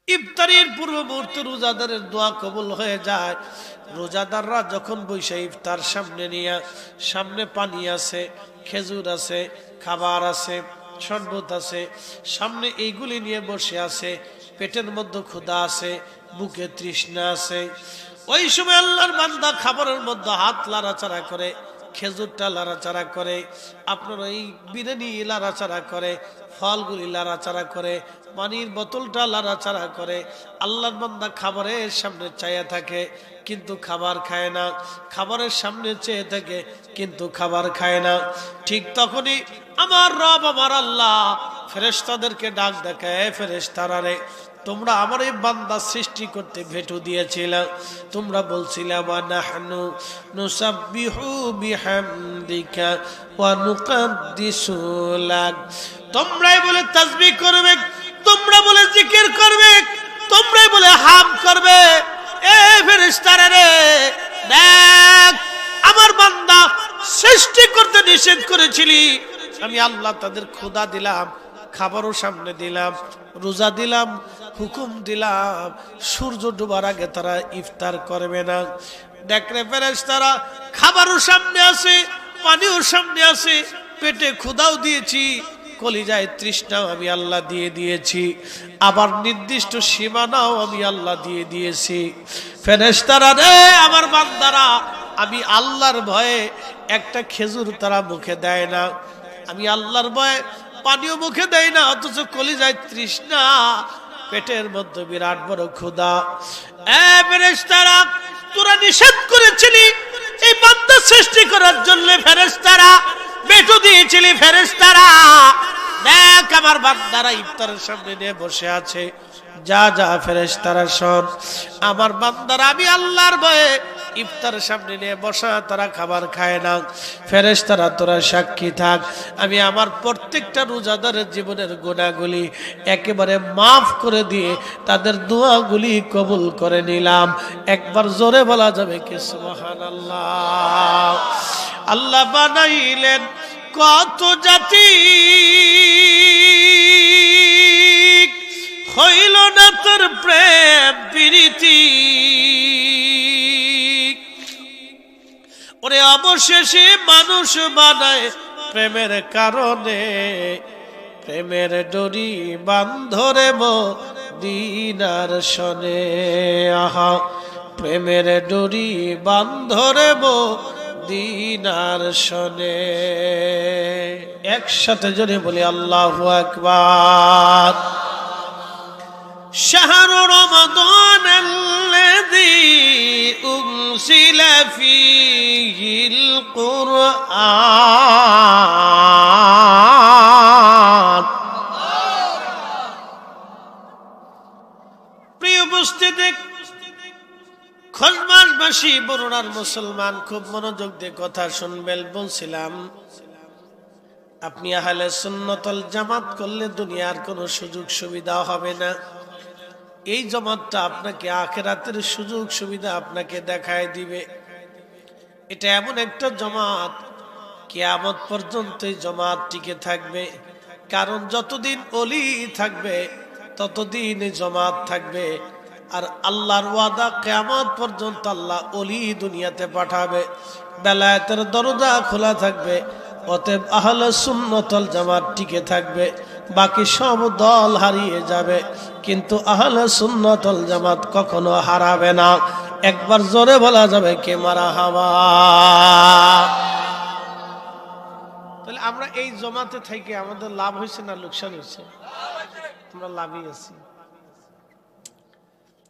ইফতারের পূর্ব মুহূর্তে রোজাদারের দোয়া কবুল হয়ে যায়। রোজাদাররা যখন বসে ইফতার সামনে নিয়ে, সামনে পানি আছে, খেজুর আছে, খাবার আছে, শরবত আছে, সামনে এইগুলি নিয়ে বসে আছে, পেটের মধ্যে ক্ষুধা আছে, বুকে তৃষ্ণা আছে, ওই সময় আল্লাহর বান্দা খাবারের মধ্যে হাত লাড়াচাড়া করে, খেজুরটা লাড়াচাড়া করে, আপনার এই বিরিয়ানি লাড়াচাড়া করে, ফলগুলি লাড়াচাড়া করে, পানির বোতলটা লাড়াচাড়া করে। আল্লাহর বান্দা খাবারের সামনে চাইয়া থাকে কিন্তু খাবার খায় না, খাবারের সামনে চেয়ে থাকে কিন্তু খাবার খায় না। ঠিক তখনই আমার রব, আমার আল্লাহ ফেরেশতাদেরকে ডাক দেখায়, ফেরেশতারা রে, তোমরা আমার এই বান্দা সৃষ্টি করতে ভেটু দিয়েছিলে, তোমরা বলছিলে ওয়া নাহনু নুসাব্বিহু বিহামদিকা ওয়া নুকাদ্দিসু লাক, তোমরাই বলে তাসবিহ করবে, তোমরা বলে জিকির করবে, তোমরাই বলে হাম করবে। এ ফেরেশতারা রে, দেখ আমার বান্দা সৃষ্টি করতে নিষেধ করেছিলি, আমি আল্লাহ তাদের ক্ষুধা দিলাম, খাবারও সামনে দিলাম, রোজা দিলাম, হুকুম দিলাম, সূর্য ডোবার আগে তারা ইফতার করবে না। দেখরে ফেরেশতারা, খাবারও সামনে আছে, পানিও সামনে আছে, পেটে ক্ষুধাও দিয়েছি, কলিজায় তৃষ্ণাও আমি আল্লাহ দিয়ে দিয়েছি, আবার নির্দিষ্ট সীমানাও আমি আল্লাহ দিয়ে দিয়েছি। ফেরেশতারা রে, আমার বান্দারা, আমি আল্লাহর ভয়ে একটা খেজুর তারা মুখে দেয় না, আমি আল্লাহর ভয়ে পানিও মুখে দেয় না, অথচ কলিজায় তৃষ্ণা, পেটের মধ্যে বিরাট বড় ক্ষুধা। এ ফেরেশতারা, তোরা নিষেধ করেছিলি এই বান্দা সৃষ্টি করার জন্য, ফেরেশতারা বেটু দিয়েছিলি, ফেরেশতারা দেখ আমার বান্দারা ইফতারের সামনে নিয়ে বসে আছে, যা যা ফেরেশতারা শোন, আমার বান্দারা আমি আল্লাহর ভয়ে ইফতারের সামনে নিয়ে বসা, তারা খাবার খায় না। ফেরেশতারা তোরা সাক্ষী থাক, আমি আমার প্রত্যেকটা রোজাদারের জীবনের গুনাহগুলি একেবারে মাফ করে দিয়ে তাদের দোয়াগুলি কবুল করে নিলাম। একবার জোরে বলা যাবে কি সুবহানাল্লাহ। আল্লাহ বানাইলেন কত জাতি, হইল না তোর প্রেম প্রীতি, ওরে অবশেষে মানুষ বানায় প্রেমের কারণে, প্রেমের ডোরি বান্ধরে মদিনার শনে, আহা প্রেমের ডোরি বান্ধরে মদিনার শনে। একসাথে জোরে বলি আল্লাহু আকবার। শাহরু রমাদানাল্লাযী উনজিলা ফীহিল কুরআন। প্রিয় উপস্থিতি, খোঁজমাসবাসী বরুণার মুসলমান, খুব মনোযোগ দিয়ে কথা শুনবেন। বলছিলাম আপনি আহলে সুন্নাত ওয়াল জামাত করলে দুনিয়ার কোনো সুযোগ সুবিধা হবে না, এই জামাতটা আপনাকে আখিরাতের সুযোগ সুবিধা আপনাকে দেখায় দিবে। এটা এমন একটা জামাত, কিয়ামত পর্যন্ত এই জামাত টিকে থাকবে, কারণ যতদিন ওলি থাকবে ততদিন এই জামাত থাকবে। আর আল্লাহর ওয়াদা, কিয়ামত পর্যন্ত আল্লাহ ওলি দুনিয়াতে পাঠাবে, বেলায়েতের দরজা খোলা থাকবে। অতএব আহলে সুন্নাত ওয়াল জামাত টিকে থাকবে, বাকি সব দল হারিয়ে যাবে, কিন্তু আহলে সুন্নাত ওয়াল জামাত কখনো হারাবে না। একবার জোরে বলা যাবে কে মারহাবা। তাহলে আমরা এই জামাতে থেকে আমাদের লাভ হয়েছে না লোকসান হয়েছে? আমরা লাভই আছি।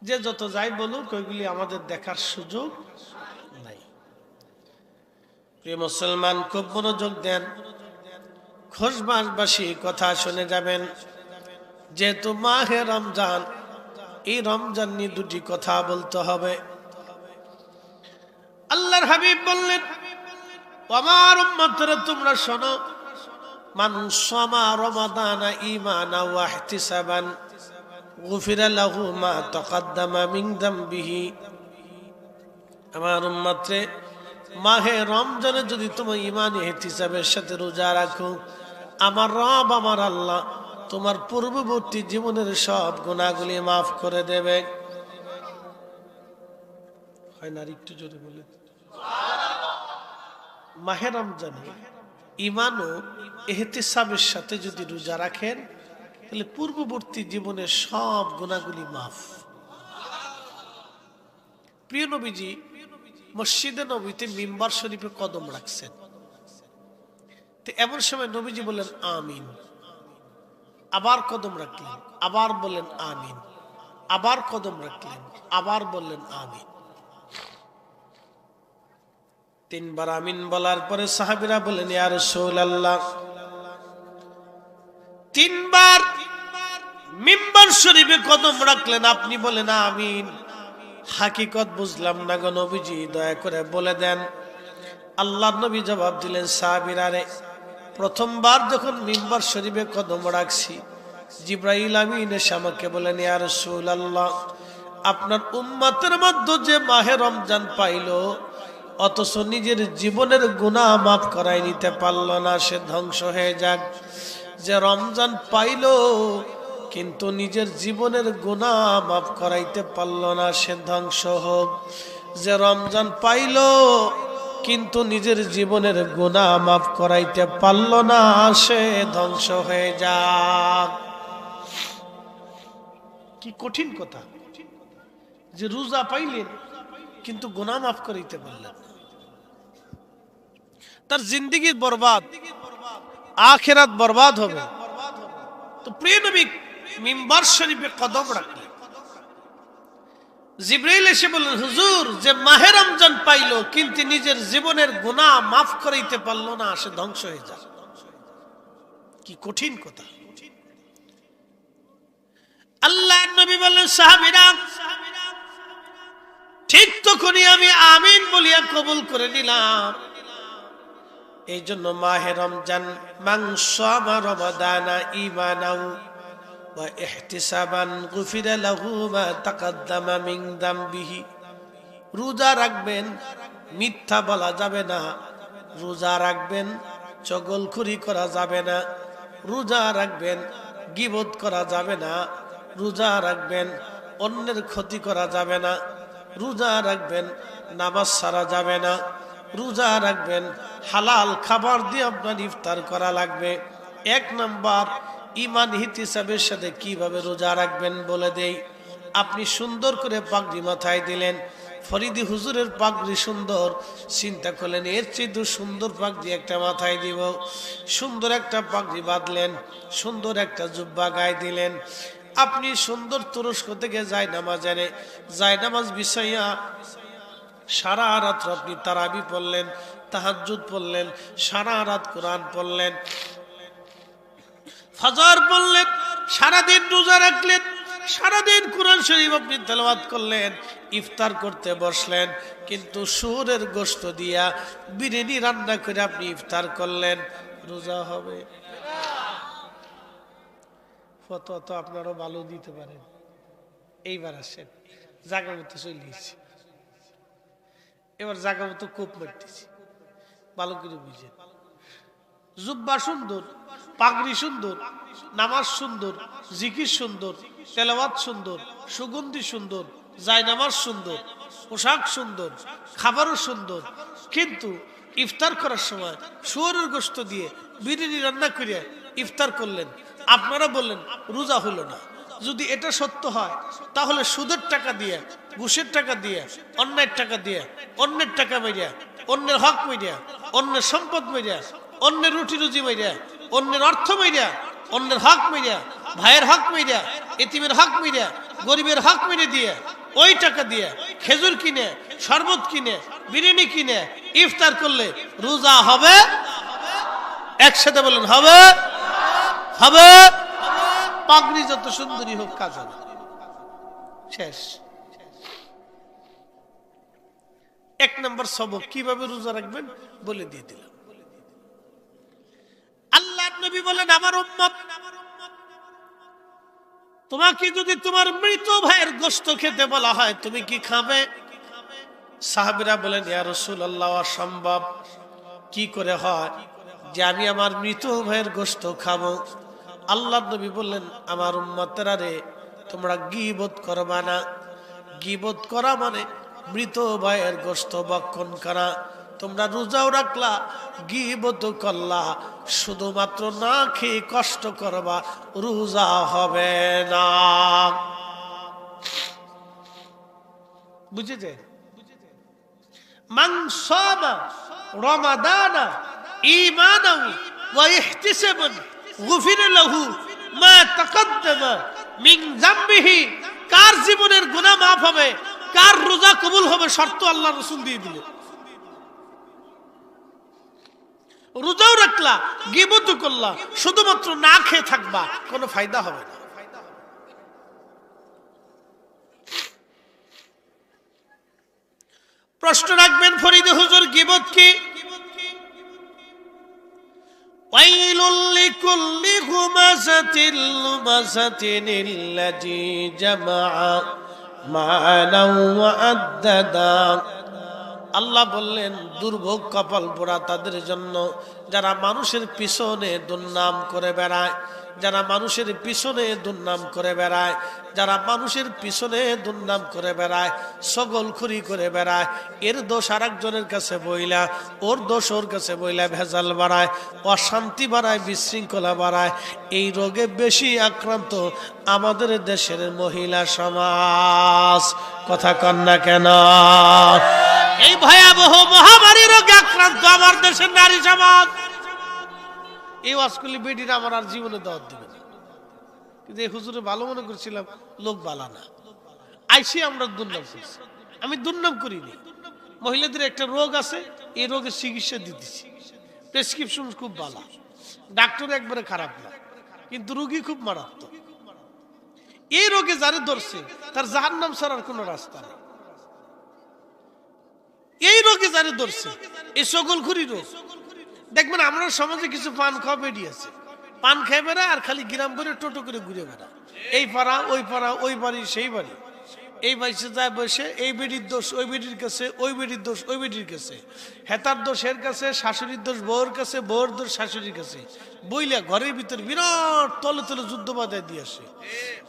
যে যত যাই বলুক, ওইগুলি আমাদের দেখার সুযোগ নাই। প্রিয় মুসলমান, খুব মনোযোগ দেন, খোঁজমাসবাসী কথা শুনে যাবেন। যেহেতু মাহে রমজান, এই রমজান নিয়ে দুটি কথা বলতে হবে। আল্লাহর হাবিব বললেন, আমার উম্মতরা তোমরা শোনো, মান সামা রমাদানা ঈমানা ওয়া ইহতিসাবান গুফিরা লাহু মা তাকাদ্দামা মিন যামবিহি। আমার উম্মতরে, মাহে রমজানে যদি তুমি ঈমান ইহতিসাবের সাথে রোজা রাখো, আমার রব আমার আল্লাহ তোমার পূর্ববর্তী জীবনের সব গুনাহগুলি মাফ করে দেবে। হয় না? একটু জোরে বলে। মাহে রমজানে ঈমান ও ইহতিসাবের সাথে যদি রোজা রাখেন তাহলে পূর্ববর্তী জীবনের সব গুনাহগুলি মাফ। প্রিয় নবীজি মসজিদে নবীতে মিম্বার শরীফে কদম রাখছেন। তো এমন সময় নবীজি বললেন আমিন, আবার কদম রাখলেন, আবার বললেন আমিন, আবার কদম রাখলেন, আবার বললেন আমিন। তিনবার আমিন বলার পরে সাহাবীরা বললেন ইয়া রাসূলুল্লাহ, তিনবার মিম্বার শরীফে কদম রাখলেন, আপনি বলেন আমিন, হাকিকত বুঝলাম না গো নবীজি, দয়া করে বলে দেন। আল্লাহর নবী জবাব দিলেন সাহাবীরা রে, প্রথমবার যখন মিম্বার শরীফে কদম রাখছি জিবরাইল আমিন এসে আমাকে বলেন ইয়া রাসূলুল্লাহ, আপনার উম্মতের মধ্যে যে মাহে রমজান পাইলো অথচ নিজের জীবনের গুনাহ মাফ করাই নিতে পারল না, সে ধ্বংস হয়ে যাক। যে রমজান পাইলো কিন্তু নিজের জীবনের গুনাহ মাফ করাইতে পারল না, সে ধ্বংস হোক। যে রমজান পাইলো কিন্তু নিজের জীবনের গুনাহ মাফ করাইতে পারল না, সে ধ্বংস হয়ে যাক। কি কঠিন কথা যে রোজা পাইলেন কিন্তু গুনাহ মাফ করাইতে পারলেন, তার জিন্দেগি বরবাদ, আখিরাত বরবাদ হবে। তো প্রিয় নবী মিম্বার শরীফে কদম রাখলেন। জিবরাইল এসে বললেন হুজুর, যে মাহে রমজান পাইলো কিন্তু নিজের জীবনের গুনাহ মাফ করাইতে পারলো না, সে ধ্বংস হয়ে যায়। কি কঠিন কথা। আল্লাহর নবী বললেন সাহাবীরা ঠিক তখনই আমি আমিন বলিয়া কবুল করে নিলাম। এই জন্য মাহে রমজান মান সামা রমাদানা ঈমানাও ওয়া ইহতিসাবান গুফিরা লাহু মা তাকাদ্দামা মিন যামবিহি। রোজা রাখবেন, মিথ্যা বলা যাবে না। রোজা রাখবেন, চগলখুরি করা যাবে না। রোজা রাখবেন, গীবত করা যাবে না। রোজা রাখবেন, অন্যের ক্ষতি করা যাবে না। রোজা রাখবেন, নামাজ ছাড়া যাবে না। রোজা রাখবেন, হালাল খাবার দিয়ে আপনার ইফতার করা লাগবে। এক নাম্বার ঈমান ইহতিসাবের সাথে কিভাবে রোজা রাখবেন বলে দেই। আপনি সুন্দর করে পাগড়ি মাথায় দিলেন, ফরিদি হুজুরের পাগড়ি সুন্দর, চিন্তা করলেন এর চেয়ে সুন্দর পাগড়ি একটা মাথায় দিব। সুন্দর একটা পাগড়ি বাঁধলেন, সুন্দর একটা জুব্বা গায়ে দিলেন। আপনি সুন্দর তুরস্ক থেকে জায়নামাজ বিছাইয়া সারা রাত আপনি তারাবি পড়লেন, তাহাজ্জুদ পড়লেন, সারা রাত কোরআন পড়লেন, ফজর পড়লেন, সারাদিন রোজা রাখলেন, সারাদিন কোরআন শরীফ আপনি তেলাওয়াত করলেন, ইফতার করতে বসলেন, কিন্তু শুয়োরের গোশত দিয়া বিরিয়ানি রান্না করে আপনি ইফতার করলেন, রোজা হবে? ফতোয়া তো আপনারাও ভালো দিতে পারেন। এইবার আসেন, জায়গা মতো চলিয়েছি, এবার জায়গা মতো কোপ মারতেছি, ভালো করে বুঝেন। জুব্বা সুন্দর, পাগড়ি সুন্দর, নামাজ সুন্দর, জিকির সুন্দর, তেলাওয়াত সুন্দর, সুগন্ধি সুন্দর, জায়নামাজ সুন্দর, পোশাক সুন্দর, খাবারও সুন্দর, কিন্তু ইফতার করার সময় শুয়োরের গোশত দিয়ে বিরিয়ানি রান্না করিয়া ইফতার করলেন। আপনারা বললেন রোজা হলো না। যদি এটা সত্য হয় তাহলে সুদের টাকা দিয়ে, ঘুষের টাকা দিয়ে, অন্যের টাকা দিয়ে, অন্যের টাকা মেরিয়া, অন্যের হক মেরিয়া, অন্যের সম্পদ মেরিয়া, অন্যের রুটি রুজি মেরিয়া, অন্যের অর্থ মেরিয়া, অন্যের হক মেরিয়া, ভাইয়ের হক মেরিয়া, এতিমের হক মেরিয়া, গরিবের হক মেরে দিয়ে ওই টাকা দিয়ে খেজুর কিনে, শরবত কিনে, বিরিয়ানি কিনে ইফতার করলে রোজা হবে? একসাথে বলেন হবে? হবে। পাগড়ি যত সুন্দরী হোক কাজ হবে, শেষ। এক নম্বর সবক কিভাবে রোজা রাখবেন বলে দিয়ে দিলাম। আল্লাহর নবী বলেন আমার উম্মত, তোমাকে যদি তোমার মৃত ভাইয়ের গোশত খেতে বলা হয় তুমি কি খাবে? সাহাবীরা বলেন ইয়া রাসূলুল্লাহ অসম্ভব, কি করে হয় যে আমি আমার মৃত ভাইয়ের গোশত খাবো? আল্লাহর নবী বললেন, আমার উম্মতেরা রে, তোমরা গীবত করবা না। গীবত করা মানে মৃত ভাইয়ের গোশত ভক্ষণ করা। তোমরা রোজাও রাখলা, গীবত করলা, শুধুমাত্র না খেয়ে কষ্ট করবা, রোজা হবে না। বুঝেছে? মান সামা রমাদানা ঈমানান ওয়া ইহতিসাবান গুফিরা লাহু মা তাকাদ্দামা মিন যামবিহি। কার জীবনের গুনাহ মাফ হবে, কার রোজা কবুল হবে, শর্ত আল্লাহ রাসূল দিয়ে দিলেন। রোজাও রাখলা, গীবত করলা, শুধুমাত্র না খেয়ে থাকবা, কোনো ফায়দা হবে না। প্রশ্ন রাখবেন ফরিদে হুজুর, গীবত কি? ওয়াইলুল লিকুল্লি হুমাযাতিল লুমাযাতিন আল্লাযী জামাআ মালান ওয়া আদ্দাদা। আল্লাহ বললেন, দুর্ভোগ কপাল পোড়া তাদের জন্য যারা মানুষের পিছনে দুর্নাম করে বেড়ায়, যারা মানুষের পিছনে দুর্নাম করে বেড়ায়, যারা মানুষের পিছনে দুর্নাম করে বেড়ায়, ছগলখুরি করে বেড়ায়, এর দোষ আর একজনের কাছে বইলা, ওর দোষ ওর কাছে বইলা ভেজাল বাড়ায়, অশান্তি বাড়ায়, বিশৃঙ্খলা বাড়ায়। এই রোগে বেশি আক্রান্ত আমাদের দেশের মহিলা সমাজ। কথা কন না কেন? এই ভয়াবহ মহামারী রোগে আক্রান্ত আমার দেশের নারী সমাজ। এই ওয়াজগুলি বেডির আমার আর জীবনে দাওয়াত দিবে না, কিন্তু এই হুজুরে ভালো মনে করছিলাম, লোক বালা না। আইসি আমরা দুর্নাম করছি। আমি দুর্নাম করিনি। মহিলাদের একটা রোগ আছে, এই রোগের চিকিৎসা দিতেছি, প্রেসক্রিপশন খুব ভালো, ডাক্তার একবারে খারাপ না, কিন্তু রোগী খুব মারাত্মক। এই রোগে যারে ধরছে তার জাহান্নাম ছাড়ার কোনো রাস্তা নেই। এই রোগে যারে ধরছে, এই ছগলখুরি রোগ, দেখবেন আমরা সমাজে কিছু পান খাওয়া বেডি আছে, পান খাই বেড়া আর খালি গ্রাম করে টোটো করে ঘুরে বেড়া, এই পাড়া ওই পাড়া, ওই বাড়ি সেই বাড়ি, এই বাড়িতে যায় বসে, এই বেডির দোষ ওই বেডির কাছে, ওই বেডির দোষ ওই বেডির কাছে, হেতার দোষ এর কাছে, শাশুড়ির দোষ বউর কাছে, বউর দোষ শাশুড়ির কাছে, বইলা ঘরের ভিতর বিরাট তলে তলে যুদ্ধ বাধায় দিয়ে আসে।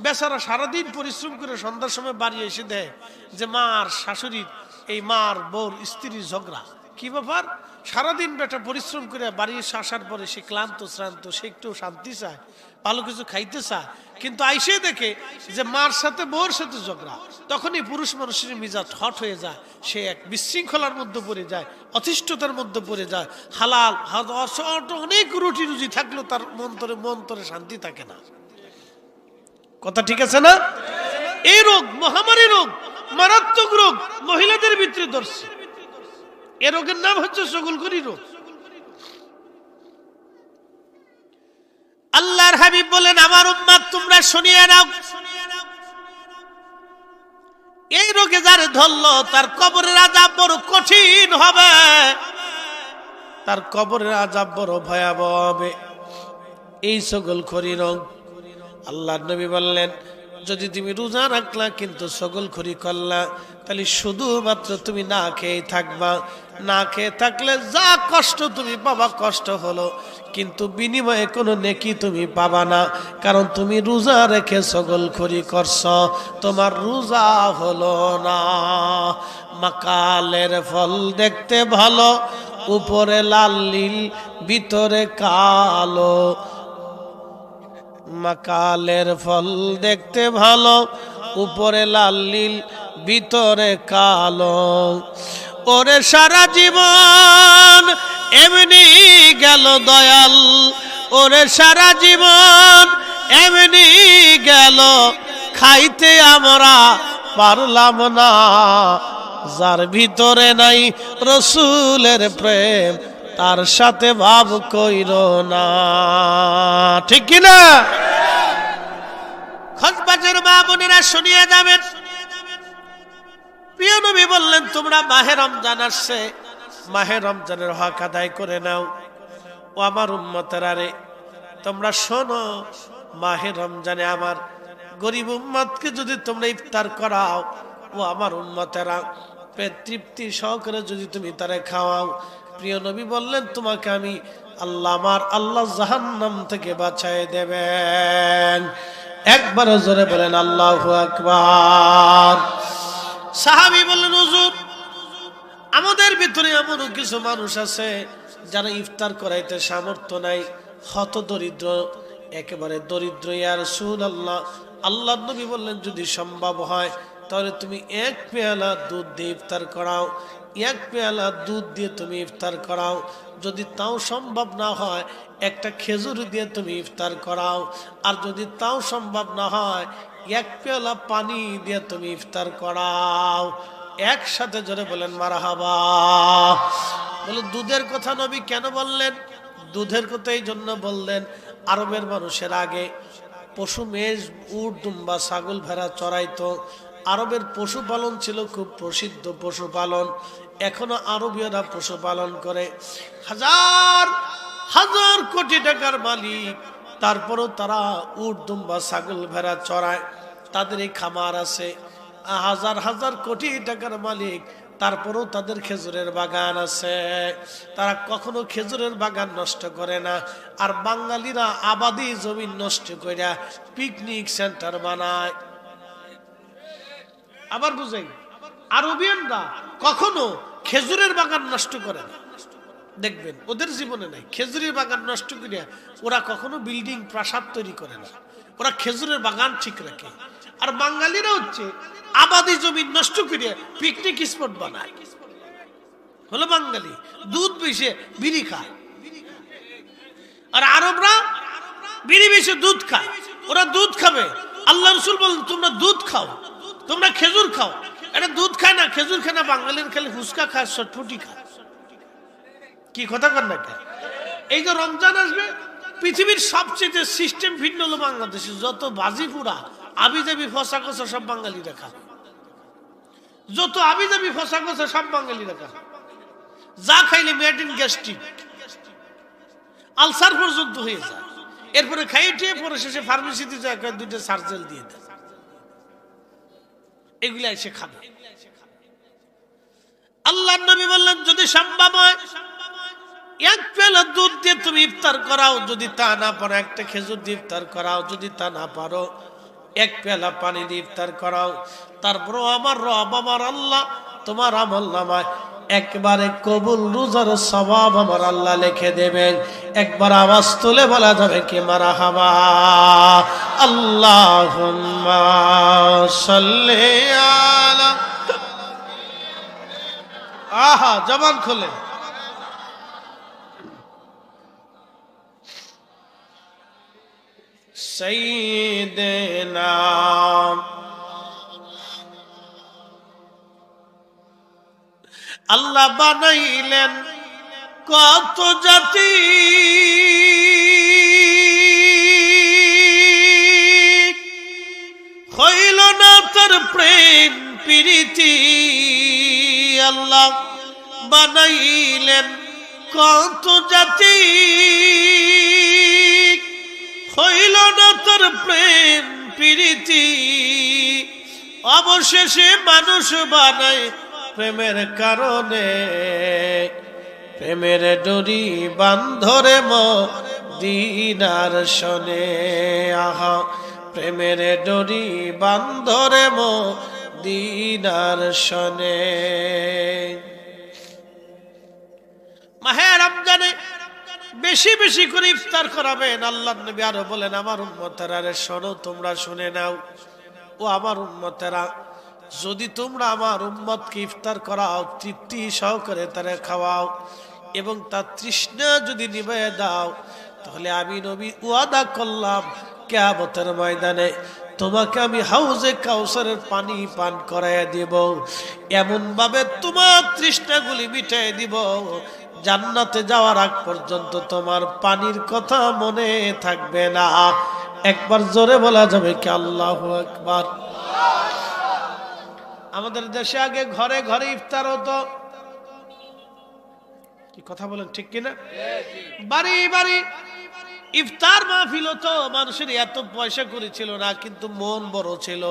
বেচারা সারাদিন পরিশ্রম করে সন্ধ্যার সময় বাড়ি এসে দেয় যে মার শাশুড়ির, এই মার বউর স্ত্রীর ঝগড়া। কি ব্যাপার? সারাদিন বেটা পরিশ্রম করে বাড়ি এসে আসার পরে সে ক্লান্ত শ্রান্ত, সে একটু শান্তি চায়, ভালো কিছু খাইতে চায়, কিন্তু আইসে দেখে যে মার সাথে বউর সাথে ঝগড়া। তখনই পুরুষ মানুষের মিজাজ হট হয়ে যায়, সে এক বিশৃঙ্খলার মধ্যে পড়ে যায়, অতিষ্ঠতার মধ্যে পড়ে যায়। হালাল অনেক রুটি রুজি থাকলেও তার মন্তরে শান্তি থাকে না। কথা ঠিক আছে না? এই রোগ মহামারী রোগ, মারাত্মক রোগ মহিলাদের ভিতরে ধরছে। এ রোগের নাম হচ্ছে ছগলখুরি রোগ। আল্লাহর হাবিব বলেন, আমার উম্মত তোমরা শুনিয়ে নাও, এই রোগে যারে ধরলো তার কবরের আযাব বড় কঠিন হবে, তার কবরের আযাব বড় ভয়াবহ হবে। এই ছগলখুরি রোগ। আল্লাহর নবী বললেন, যদি তুমি রোজা রাখলা কিন্তু ছগলখুরি করলা, তাহলে শুধুমাত্র তুমি না খেয়ে থাকবা। না খেয়ে থাকলে যা কষ্ট তুমি পাবা কষ্ট হলো, কিন্তু বিনিময়ে কোনো নেকি তুমি পাবা না, কারণ তুমি রোজা রেখে ছগলখুরি করছ, তোমার রোজা হলো না। মাকালের ফল দেখতে ভালো, উপরে লাল নীল ভিতরে কালো। মাকালের ফল দেখতে ভালো, উপরে লাল নীল ভিতরে কালো। ওরে সারা জীবন এমনি গেল দয়াল, ওরে সারা জীবন এমনি গেল, খাইতে আমরা পারলাম না। যার ভিতরে নাই রসুলের প্রেম, তার সাথে ভাব কইরো না। ঠিক কিনা? খোঁজবাজের মা বোনেরা শুনিয়ে যাবেন, প্রিয় নবী বললেন, তোমরা মাহে রমজান আসছে, মাহে রমজানের হক আদায় করে নাও। ও আমার উম্মতেরা রে, তোমরা শোনো, মাহে রমজানে আমার গরিব উম্মতকে যদি তোমরা ইফতার করাও, ও আমার উম্মতেরা পেট তৃপ্তি সহকারে যদি তুমি তারে খাওয়াও, প্রিয় নবী বললেন, তোমাকে আমি আল্লাহ আমার আল্লাহ জাহান্নাম থেকে বাঁচায় দেবেন। একবার জোরে বলেন আল্লাহু আকবার। সাহাবী বললেন, হুজুর আমাদের ভিতরে এমনও কিছু মানুষ আছে যারা ইফতার করাইতে সামর্থ্য নাই, হত দরিদ্র, একেবারে দরিদ্র। ইয়া রাসূলুল্লাহ, আল্লাহর নবী বললেন যদি সম্ভব হয় তাহলে তুমি এক পেয়ালা দুধ দিয়ে ইফতার করাও, এক পেয়ালা দুধ দিয়ে তুমি ইফতার করাও। যদি তাও সম্ভব না হয় একটা খেজুর দিয়ে তুমি ইফতার করাও। আর যদি তাও সম্ভব না হয় এক পেয়ালা পানি দিয়ে তুমি ইফতার করাও। একসাথে জোরে বলেন মারহাবা। বলে দুধের কথা নবী কেন বললেন? দুধের কথা এই জন্য বললেন, আরবের মানুষের আগে পশু মেষ, উট, দুম্বা, ছাগল, ভেড়া চড়াইতো। আরবের পশুপালন ছিল খুব প্রসিদ্ধ পশুপালন। এখনো আরবীয়রা পশুপালন করে, হাজার হাজার কোটি টাকার মালিক, তারপরও তারা উট, দুম্বা, ছাগল, ভেড়া চড়ায়। তাদের এই খামার আছে, হাজার হাজার কোটি টাকার মালিক, তারপরও তাদের খেজুরের বাগান আছে। তারা কখনো খেজুরের বাগান নষ্ট করে না। আর বাঙালিরা আবাদি জমি নষ্ট করে পিকনিক সেন্টার বানায়। আবার বুঝেন, আরবিয়ানরা কখনো খেজুরের বাগান নষ্ট করে না। দেখবেন ওদের জীবনে নাই খেজুরের বাগান নষ্ট করিয়া ওরা কখনো বিল্ডিং, প্রাসাদ তৈরি করে না। ওরা খেজুরের বাগান ঠিক রাখে। আর বাঙালিরা হচ্ছে আবাদি জমি নষ্ট করিয়া পিকনিক স্পট বানায়। হলো বাঙালি, দুধ বেশে বিড়ি খায়। আর আরবরা বিড়ি বেশে দুধ খায়। ওরা দুধ খাবে, আল্লাহ রাসূল বলেন তোমরা দুধ খাও, তোমরা খেজুর খাও। এটা দুধ খায় না, খেজুর খায় না, বাঙালির খালি ফুচকা খায়, চটপটি খায়। কি কথা কর না? এই যে রমজান আসবে, পৃথিবীর সবচেয়ে সিস্টেম ভিন্ন হলো বাংলাদেশে। যত বাজি পুরা আবিজাবি ফসা কষা সব বাঙালিরা খায়। যত আবিজাবি ফসা কষা সব বাঙালিরা খায়। যা খাইলে মেডিন গ্যাস্ট্রিক, আলসার পর্যন্ত হয়ে যায়। এরপরে খাইয়ে পরে শেষে ফার্মেসিতে যায় দুইটা সার্জেল দিয়ে দেয়। এগুলা এসে খাবে। আল্লাহর নবী বললেন যদি সম্ভব হয় এক পেয়ালা দুধ দিয়ে তুমি ইফতার করাও। যদি তা না পারো একটা খেজুর দিয়ে ইফতার করাও। যদি তা না পারো এক পেয়ালা পানি দিয়ে ইফতার করাও। তারপরও আমার রব, আমার আল্লাহ তোমার আমল নামায় একবারে কবুল রোজার সওয়াব আমার আল্লাহ লিখে দেবেন। একবার আওয়াজ তুলে বলা যাবে কি মারহাবা। আল্লাহুম্মা সাল্লি আলা, আহা জবান খুলে সাইয়্যিদিনা আল্লাহ বানাইলেন কত জাতি, হইল না তার প্রেম প্রীতি। আল্লাহ বানাইলেন কত জাতি, হইল না তার প্রেম প্রীতি। অবশেষে মানুষ বানায় প্রেমের কারণে। প্রেমের ডোরি বান্ধরে মদিনার শনে। আহা প্রেমের ডোরি বান্ধরে মদিনার শনে। মাহে রমজানে বেশি বেশি করে ইফতার করাবেন। আল্লাহর নবী আরো বলেন আমার উম্মতেরা রে শোনো, তোমরা শুনে নাও। ও আমার উম্মতেরা, যদি তোমরা আমার উম্মতকে ইফতার করাও, তৃপ্তি সহকারে তারা খাওয়াও এবং তার তৃষ্ণা যদি নিভিয়ে দাও, তাহলে আমি নবী ওয়াদা করলাম কিয়ামতের ময়দানে তোমাকে আমি হাউজে কাউসারের পানি পান করাইয়া দিব। এমন ভাবে তোমার তৃষ্ণাগুলি মিটাই দিব, জান্নাতে যাওয়ার আগ পর্যন্ত তোমার পানির কথা মনে থাকবে না। একবার জোরে বলা যাবে কি আল্লাহু আকবার। আমাদের দেশে আগে ঘরে ঘরে ইফতার হতো। কি কথা বলেন ঠিক কিনা? বাড়ি বাড়ি ইফতার মাহফিল হতো। মানুষের এত পয়সা করেছিল না, কিন্তু মন বড় ছিল।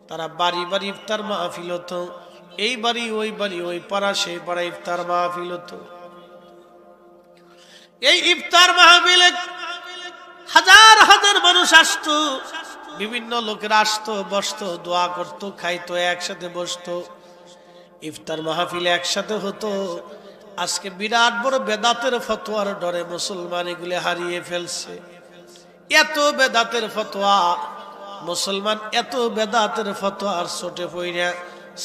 তারা বাড়ি বাড়ি ইফতার মাহফিল হতো। এই বাড়ি ওই পাড়া সেই পাড়া ইফতার মাহফিল হতো। এই ইফতার মাহফিলে হাজার হাজার মানুষ আসতো, বিভিন্ন লোকেরা আসতো, বসতো, দোয়া করতো, খাইতো, একসাথে বসতো, ইফতার মাহফিলে একসাথে হতো। আজকে বিরাট বড় বেদাতের ফতোয়ার ডরে মুসলমান এগুলি হারিয়ে ফেলছে। এত বেদাতের ফতোয়া, মুসলমান এত বেদাতের ফতোয়ার ছোটে পড়ে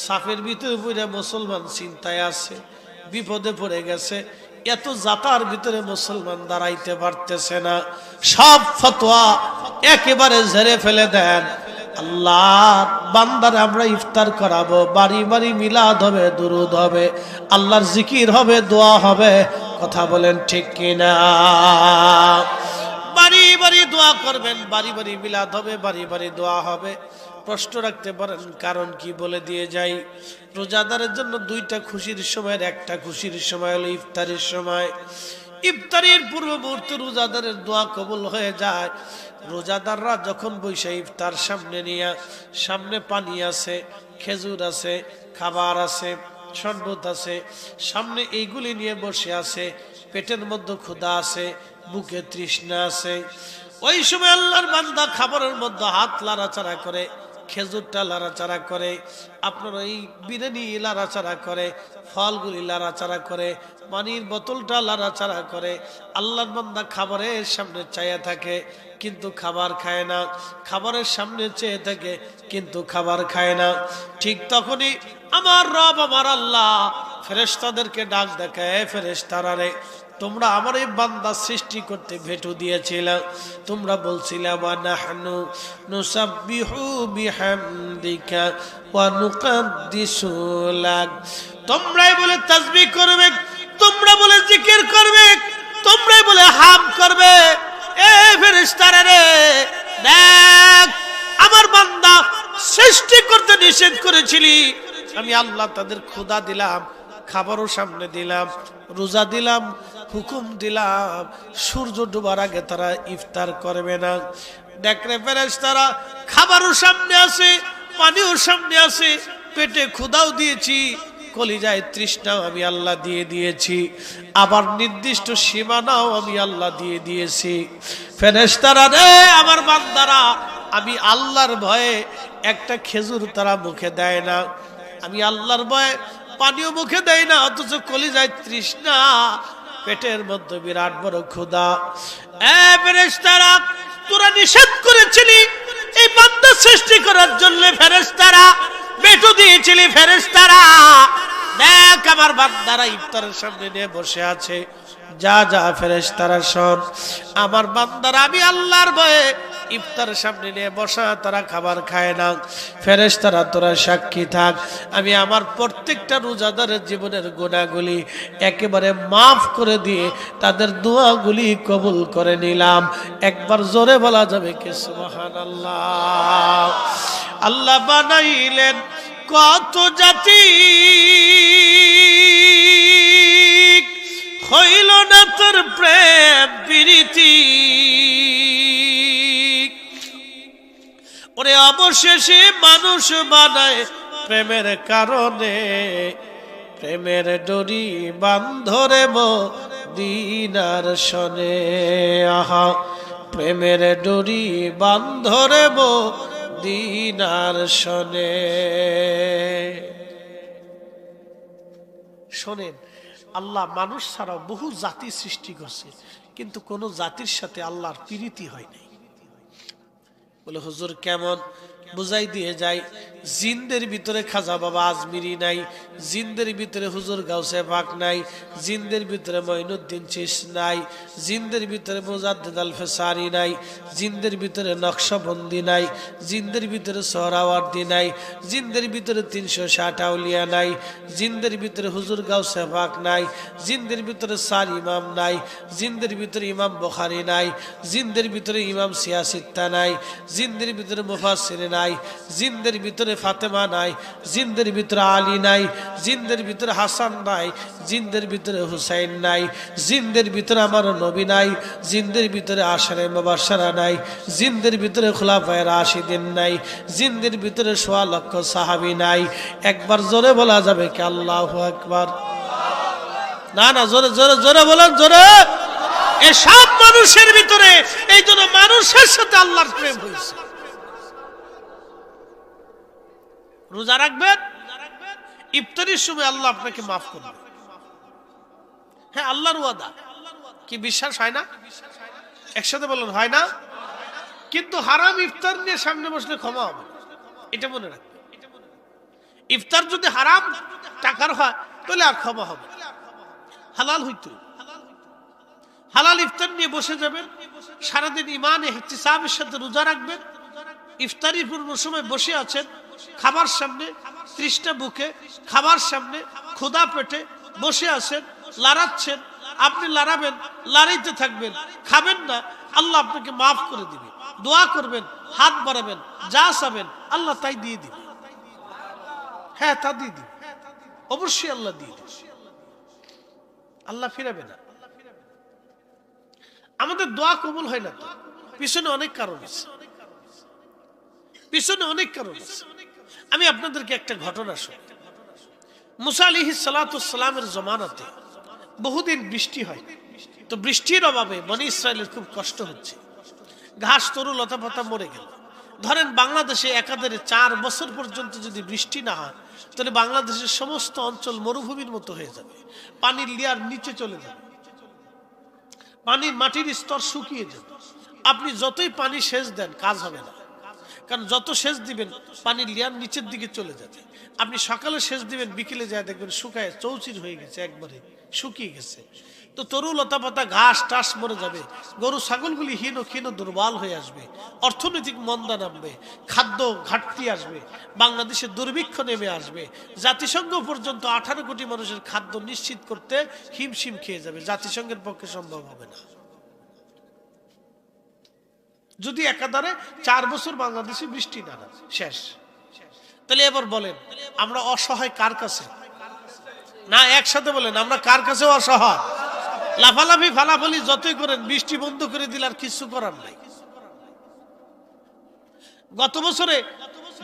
সাফের ভিতরে পড়ে মুসলমান চিন্তায় আছে, বিপদে পড়ে গেছে। এত জাতার ভিতরে মুসলমান দাঁড়াইতে পারতেছে না। সব ফতোয়া একেবারে ঝেড়ে ফেলে দেন। আল্লাহর বান্দার আমরা ইফতার করাবো, বাড়ি বাড়ি মিলাদ হবে, দুরুদ হবে, আল্লাহর জিকির হবে, দোয়া হবে। কথা বলেন ঠিক কিনা? বাড়ি বাড়ি দোয়া করবেন, বাড়ি বাড়ি মিলাদ হবে, বাড়ি বাড়ি দোয়া হবে। প্রশ্ন রাখতে পারেন কারণ কি? বলে দিয়ে যাই। রোজাদারের জন্য দুইটা খুশির সময়ের একটা খুশির সময় হলো ইফতারের সময়। ইফতারের পূর্ব মুহূর্তে রোজাদারের দোয়া কবুল হয়ে যায়। রোজাদাররা যখন বৈশা ইফতার সামনে নিয়ে, সামনে পানি আছে, খেজুর আছে, খাবার আছে, শরবত আছে, সামনে এইগুলি নিয়ে বসে আছে, পেটের মধ্যে ক্ষুধা আছে, বুকে তৃষ্ণা আছে। ওই সময় আল্লাহর বান্দা খাবারের মধ্যে হাত লাড়াচাড়া করে, খেজুরটা লাড়াচাড়া করে, আপনার এই বিরিয়ানি লাড়াচাড়া করে, ফলগুলি লাড়াচাড়া করে, পানির বোতলটা লাড়াচাড়া করে। আল্লাহর বান্দা খাবারের সামনে চাইয়া থাকে কিন্তু খাবার খায় না, খাবারের সামনে চেয়ে থাকে কিন্তু খাবার খায় না। ঠিক তখনই আমার রব, আমার আল্লাহ ফেরেশতাদেরকে ডাক দেখায়, ফেরেশতারা রে, তোমরা আমার এই বান্দা সৃষ্টি করতে ভেটু দিয়েছিলে, তোমরা বলছিলে ওয়া নাহনু নুসাব্বিহু বিহামদিকা ওয়া নুকাদ্দিসু লাক, তোমরাই বলে তাসবিহ করবে, তোমরা বলে জিকির করবে, তোমরাই বলে হাম করবে। এ ফেরেশতারা রে, দেখ আমার বান্দা সৃষ্টি করতে নিষেধ করেছিলি, আমি আল্লাহ তাদের ক্ষুধা দিলাম, খাবারও সামনে দিলাম, রোজা দিলাম, হুকুম দিলাম, সূর্য ডোবার আগে তারা ইফতার করবে না। দেখরে ফেরেশতারা, খাবারও সামনে আছে, পানিও সামনে আছে, পেটে ক্ষুধাও দিয়েছি, কলিজায় তৃষ্ণাও আমি আল্লাহ দিয়ে দিয়েছি, আবার নির্দিষ্ট সীমানাও আমি আল্লাহ দিয়ে দিয়েছি। ফেরেশতারা রে, আমার বান্দারা, আমি আল্লাহর ভয়ে একটা খেজুর তারা মুখে দেয় না, আমি আল্লাহর ভয়ে পানিও মুখে দেয় না, অথচ কলিজায় তৃষ্ণা, পেটের মধ্যে বিরাট বড় ক্ষুধা। এ ফেরেশতারা, তোরা নিষেধ করেছিলি এই বান্দা সৃষ্টি করার জন্য, ফেরেশতারা বেটু দিয়েছিলি, ফেরেশতারা দেখ আমার বান্দারা ইফতারের সামনে নিয়ে বসে আছে। যা যা ফেরেশতারা শোন, আমার বান্দারা আমি আল্লাহর ভয়ে ইফতারের সামনে নিয়ে বসা, তারা খাবার খায় না। ফেরেশতারা তোরা সাক্ষী থাক, আমি আমার প্রত্যেকটা রোজাদারের জীবনের গুনাহগুলি একেবারে মাফ করে দিয়ে তাদের দোয়াগুলি কবুল করে নিলাম। একবার জোরে বলা যাবে কি সুবহানাল্লাহ? আল্লাহ বানাইলেন কত জাতি, হইল না তোর প্রেম প্রীতি, ওরে অবশেষে মানুষ বানায় প্রেমের কারণে, প্রেমের ডোরি বান্ধরে মদিনার শনে। আহা, প্রেমের ডোরি বান্ধরে মদিনার শনে। শোনেন, আল্লাহ মানুষ ছাড়াও বহু জাতি সৃষ্টি করছে, কিন্তু কোন জাতির সাথে আল্লাহর প্রীতি হয় নাই। বলে হুজুর কেমন? বুঝাই দিয়ে যাই। জিনদের ভিতরে খাজা বাবা আজমিরি নাই, জিনদের ভিতরে হুজুর গাউসে পাক নাই, জিনদের ভিতরে মঈনুদ্দিন চিশ নাই, জিনদের ভিতরে মুজাদ্দিদ আল ফেসারি নাই, জিনদের ভিতরে নকশবন্দি নাই, জিনদের ভিতরে সোহরাওয়ার্দী নাই, জিনদের ভিতরে 360 আউলিয়া নাই, জিনদের ভিতরে হুজুর গাউসে পাক নাই, জিনদের ভিতরে চার ইমাম নাই, জিনদের ভিতরে ইমাম বুখারী নাই, জিনদের ভিতরে ইমাম সিয়াসিত্তা নাই, জিনদের ভিতরে মুফাসসির নাই, জিনদের ভিতরে ফাতেমা নাই, জিনদের ভিতরে আলী নাই, জিনদের ভিতরে হাসান নাই, জিনদের ভিতরে হুসাইন নাই, জিনদের ভিতরে আমার নবী নাই, জিনদের ভিতরে আশারে মুবাশশারা নাই, জিনদের ভিতরে খুলাফায়ে রাশিদিন নাই, জিনদের ভিতরে ১০০ লক্ষ সাহাবী নাই। একবার জোরে বলা যাবে কি আল্লাহু আকবার? না না, জোরে জোরে জোরে বলেন, জোরে। এসব মানুষের ভিতরে এই জন্য মানুষের সাথে আল্লাহর প্রেম হয়েছে। রোজা রাখবেন, ইফতারির সময় আল্লাহ আপনাকে মাফ করবে। হ্যাঁ, আল্লাহর ওয়াদা। কি বিশ্বাস হয় না? একসাথে বলুন, হয় না? কিন্তু হারাম ইফতার নিয়ে সামনে বসলে ক্ষমা হবে, এটা মনে রাখবেন। ইফতার যদি হারাম টাকার হয় তাহলে আর ক্ষমা হবে। হালাল হইতো, হালাল ইফতার নিয়ে বসে যাবেন, সারাদিন ইমান ইহতিসাবের সাথে রোজা রাখবেন। ইফতারির পূর্ব সময় বসে আছেন, খাবার সামনে, তৃষ্ণা বুকে, খাবার সামনে, ক্ষুধা পেটে বসে আছেন, লড়াচ্ছেন, আপনি লড়াবেন, লড়াইতে থাকবেন, খাবেন না, আল্লাহ আপনাকে মাফ করে দিবে। দোয়া করবেন, হাত বাড়াবেন, যা চাবেন আল্লাহ তাই দিয়ে দিবে। হ্যাঁ, তা দিয়ে দিবে, অবশ্যই আল্লাহ দিয়ে দিবে, আল্লাহ ফিরাবে না। আমাদের দোয়া কবুল হয় না তো পিছনে অনেক কারণ আছে, পিছনে অনেক কারণ আছে। আমি আপনাদেরকে একটা ঘটনা শুনি। মুসা আলাইহিস সালাতু ওয়াস সালামের জমানাতে বহুদিন বৃষ্টি হয়, তো বৃষ্টির অভাবে বনি ইসরাইলের খুব কষ্ট হচ্ছে। ঘাস তরু লতা পাতা মরে গেল। ধরেন বাংলাদেশে একাধারে 4 বছর পর্যন্ত যদি বৃষ্টি না হয় তাহলে বাংলাদেশের সমস্ত অঞ্চল মরুভূমির মতো হয়ে যাবে, পানির লেয়ার নিচে চলে যাবে, পানির মাটির স্তর শুকিয়ে যাবে। আপনি যতই পানি সেচ দেন কাজ হবে না, কারণ যত সেচ দিবেন পানির লেয়ার নিচের দিকে চলে যাবে। আপনি সকালে সেচ দিবেন, বিকেলে যায় দেখবেন শুকায় চৌচির হয়ে গেছে, একবারে শুকিয়ে গেছে। তো তরু লতা পাতা ঘাস টাস মরে যাবে, গরু ছাগলগুলি হীন ক্ষীণ দুর্বল হয়ে আসবে, অর্থনৈতিক মন্দা নামবে, খাদ্য ঘাটতি আসবে, বাংলাদেশে দুর্ভিক্ষ নেমে আসবে। জাতিসংঘ পর্যন্ত 18 কোটি মানুষের খাদ্য নিশ্চিত করতে হিমশিম খেয়ে যাবে, জাতিসংঘের পক্ষে সম্ভব হবে না যদি একাধারে 4 বছর বাংলাদেশে বৃষ্টি না হয়। শেষ। তাহলে এবার বলেন আমরা অসহায় কার কাছে? না, একসাথে বলেন আমরা কার কাছে অসহায়? লাফালাফি ফালাফালি যতই করেন, বৃষ্টি বন্ধ করে দিলে আর কিছু করার নাই। গত বছরে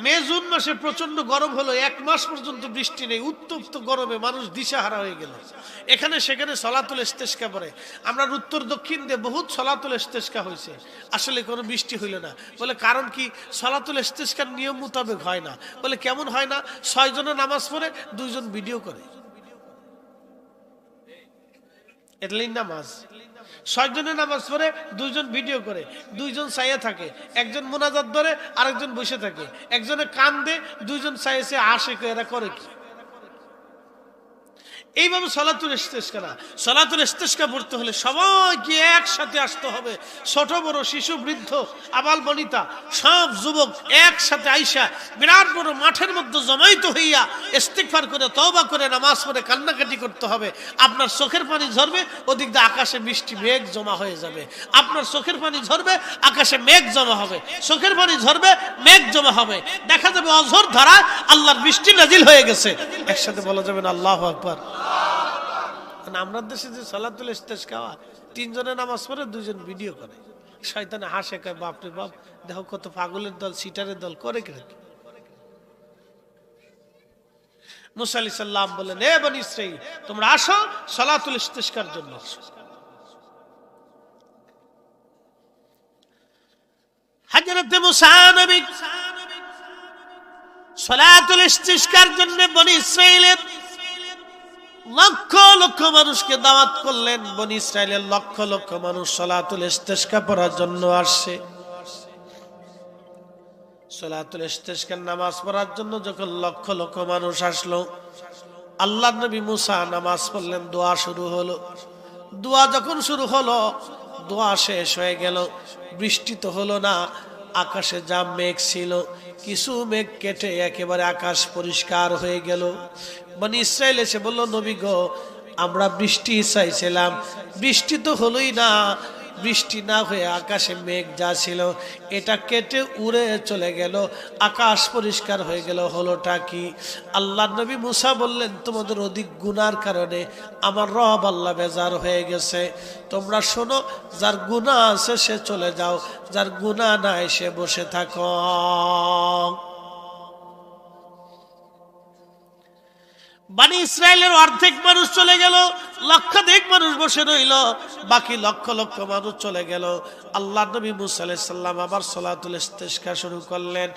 মে জুন মাসে প্রচন্ড গরম হলো, 1 মাস পর্যন্ত বৃষ্টি নেই, উত্তপ্ত গরমে মানুষ দিশাহারা হয়ে গেল। এখানে সেখানে সলাতুল ইস্তেসকা পড়ে। আমরা উত্তর দক্ষিণ দিয়ে বহুত সলাতুল ইস্তেসকা হয়েছে, আসলে কোনো বৃষ্টি হইল না। বলে কারণ কি? সলাতুল ইস্তেসকার নিয়ম মোতাবেক হয় না। বলে কেমন হয় না? 6 জনে নামাজ পড়ে, 2 জন ভিডিও করে, এটাই নামাজ। 6 জনে নামাজ পড়ে, 2 জন ভিডিও করে, 2 জন চাইয়া থাকে, একজন মোনাজাত ধরে, আরেকজন বসে থাকে, একজনে কান দে, 2 জন চাইছে আসে। এরা করে কি? এইভাবে সলাতুল ইস্তেসকা না। সলাতুল ইস্তেসকা পড়তে হলে সবাইকে একসাথে আসতে হবে, ছোট বড়, শিশু বৃদ্ধ, আবাল বনিতা, সব যুবক একসাথে আইসা বিরাট বড় মাঠের মধ্যে জমাইত হইয়া ইস্তিগফার করে তওবা করে নামাজ পড়ে কান্নাকাটি করতে হবে। আপনার চোখের পানি ঝরবে, ওদিক দিয়ে আকাশে মিষ্টি মেঘ জমা হয়ে যাবে। আপনার চোখের পানি ঝরবে, আকাশে মেঘ জমা হবে, চোখের পানি ঝরবে, মেঘ জমা হবে, দেখা যাবে অঝোর ধারা আল্লাহর বৃষ্টি নাজিল হয়ে গেছে। একসাথে বলা যাবে না আল্লাহু আকবার? আমরা দেশে যে সলাতুল ইস্তেসকা 3 জনে নামাজ পড়ে, 2 জন ভিডিও করে, শয়তানে হাসে, কয় বাপরে বাপ, দেখো কত পাগলের দল, সিটারের দল করে কি? মুসা আলাইহিস সালাম বললেন, এ বনী ইসরাইল, তোমরা আসো সলাতুল ইস্তেসকার জন্য। হযরত মুসা নবী সলাতুল ইস্তেসকার জন্য বনী ইসরাইলের লক্ষ লক্ষ মানুষকে দাওয়াত করলেন। বনী ইসরাইলের লক্ষ লক্ষ মানুষ সলাতুল ইস্তেসকা পড়ার জন্য আসছে। সলাতুল ইস্তেসকার নামাজ পড়ার জন্য যখন লক্ষ লক্ষ মানুষ আসলো, আল্লাহর নবী মুসা নামাজ পড়লেন, দোয়া শুরু হলো। দোয়া যখন শুরু হলো, দোয়া শেষ হয়ে গেল, বৃষ্টি তো হলো না। আকাশে যা মেঘ ছিল, কিছু মেঘ কেটে একেবারে আকাশ পরিষ্কার হয়ে গেল। বনী ইসরাইল এসে বলল, নবী গো, আমরা বৃষ্টি চাইছিলাম, বৃষ্টি তো হলোই না। বৃষ্টি না হয়ে আকাশে মেঘ যা ছিল এটা কেটে উড়ে চলে গেল, আকাশ পরিষ্কার হয়ে গেল, হলোটা কি? আল্লাহর নবী মুসা বললেন, তোমাদের অধিক গুনার কারণে আমার রব আল্লাহ বেজার হয়ে গেছে। তোমরা শোনো, যার গুনাহ আছে সে চলে যাও, যার গুনাহ নাই সে বসে থাকো। বানি ইসরায়েলের অর্ধেক মানুষ চলে গেল, লক্ষাধিক মানুষ বসে রইল, বাকি লক্ষ লক্ষ মানুষ চলে গেল। আল্লাহ নবী মুসা আলাইহিস সালাম আবার সালাতুল ইস্তিসকা শুরু করলেন,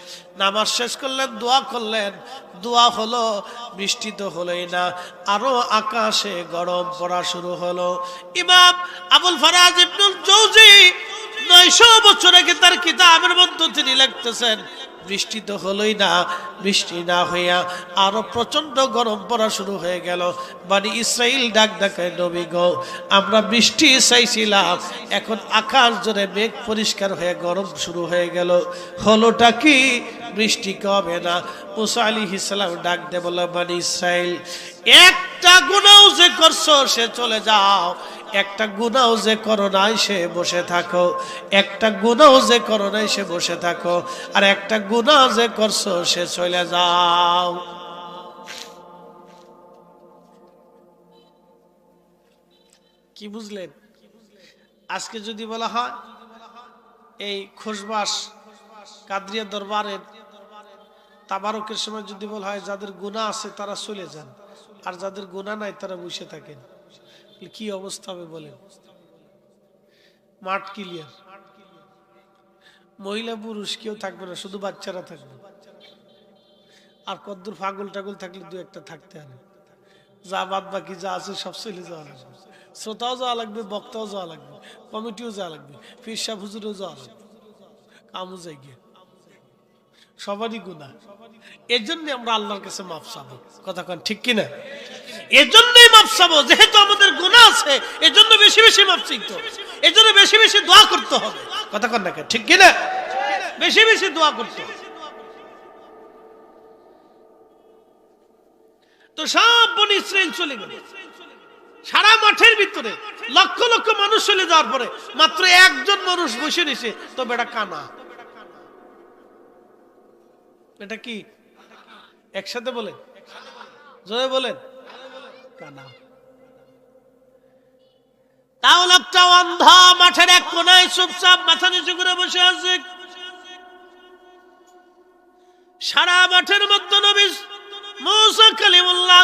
নামাজ শেষ করলেন, দোয়া করলেন। দোয়া হলো, বৃষ্টি তো হলোই না, আরো আকাশে গরম পড়া শুরু হলো। ইমাম আবুল ফারাজ ইবনুল জৌজি 900 বছর আগে তার কিতাবের মধ্যে তিনি লিখতেছেন, বৃষ্টি তো হলোই না, বৃষ্টি না হইয়া আরো প্রচন্ড গরম পড়া শুরু হয়ে গেল। বানি ইসরাইল ডাক ডাকায়, নবী গো, আমরা বৃষ্টি চাইছিলাম, এখন আকাশ জুড়ে মেঘ পরিষ্কার হয়ে গরম শুরু হয়ে গেল, হলোটা কি? বৃষ্টি কবে না। মুসা আলাইহিস সালাম ডাক দিয়ে বলল, বানি ইসরাইল, একটা গুনাহ যে করছো সে চলে যাও, একটা গুনাহ যে করো নাই সে বসে থাকো, একটা গুনাহ যে করো নাই সে বসে থাকো, আর একটা গুনাহ যে করছো সে চলে যাও। কি বুঝলেন? আজকে যদি বলা হয় এই খোশবাস কাদরিয়া দরবারের তাবারকের সময় যদি বলা হয় যাদের গুনাহ আছে তারা চলে যান, আর যাদের গুনাহ নাই তারা বসে থাকেন, কি অবস্থা হবে বলেন? মাঠ ক্লিয়ার, মহিলা পুরুষ কেউ থাকবে না, শুধু বাচ্চারা থাকবে। আর কদ্দুর পাগল টাগল থাকলে দু একটা থাকতে হবে, যা বাদ বাকি যা আছে সব চলে যাওয়া লাগবে। শ্রোতাও যাওয়া লাগবে, বক্তাও যাওয়া লাগবে, কমিটিও যাওয়া লাগবে, পীর সাহেব হুজুরও যাওয়া লাগবে, কামও যাই গিয়ে, সবারই গুনাহ। এর জন্য আমরা আল্লাহর কাছে মাফ চাবো, কথা কন ঠিক কিনা? এর জন্যই মাফ চাবো, যেহেতু আমাদের গুনাহ আছে, এর জন্য বেশি বেশি মাফ চাইতে হবে, এর জন্য বেশি বেশি দোয়া করতে হবে, কথা কন না ঠিক কিনা? বেশি বেশি দোয়া করতে হবে। তো সব বনি ইসরাইল চলে গেল, সারা মাঠের ভিতরে লক্ষ লক্ষ মানুষ চলে যাওয়ার পরে মাত্র একজন মানুষ বসে নিছে, তবে এটা কানা। এটা কি? একসাথে বলেন, জোরে বলেন, কানা। তাও লোকটা অন্ধা, মাঠের এক কোনায় চুপচাপ মাথা নিচু করে বসে আছে। সারা মাঠের মধ্যে নবী মুসা কালিমুল্লাহ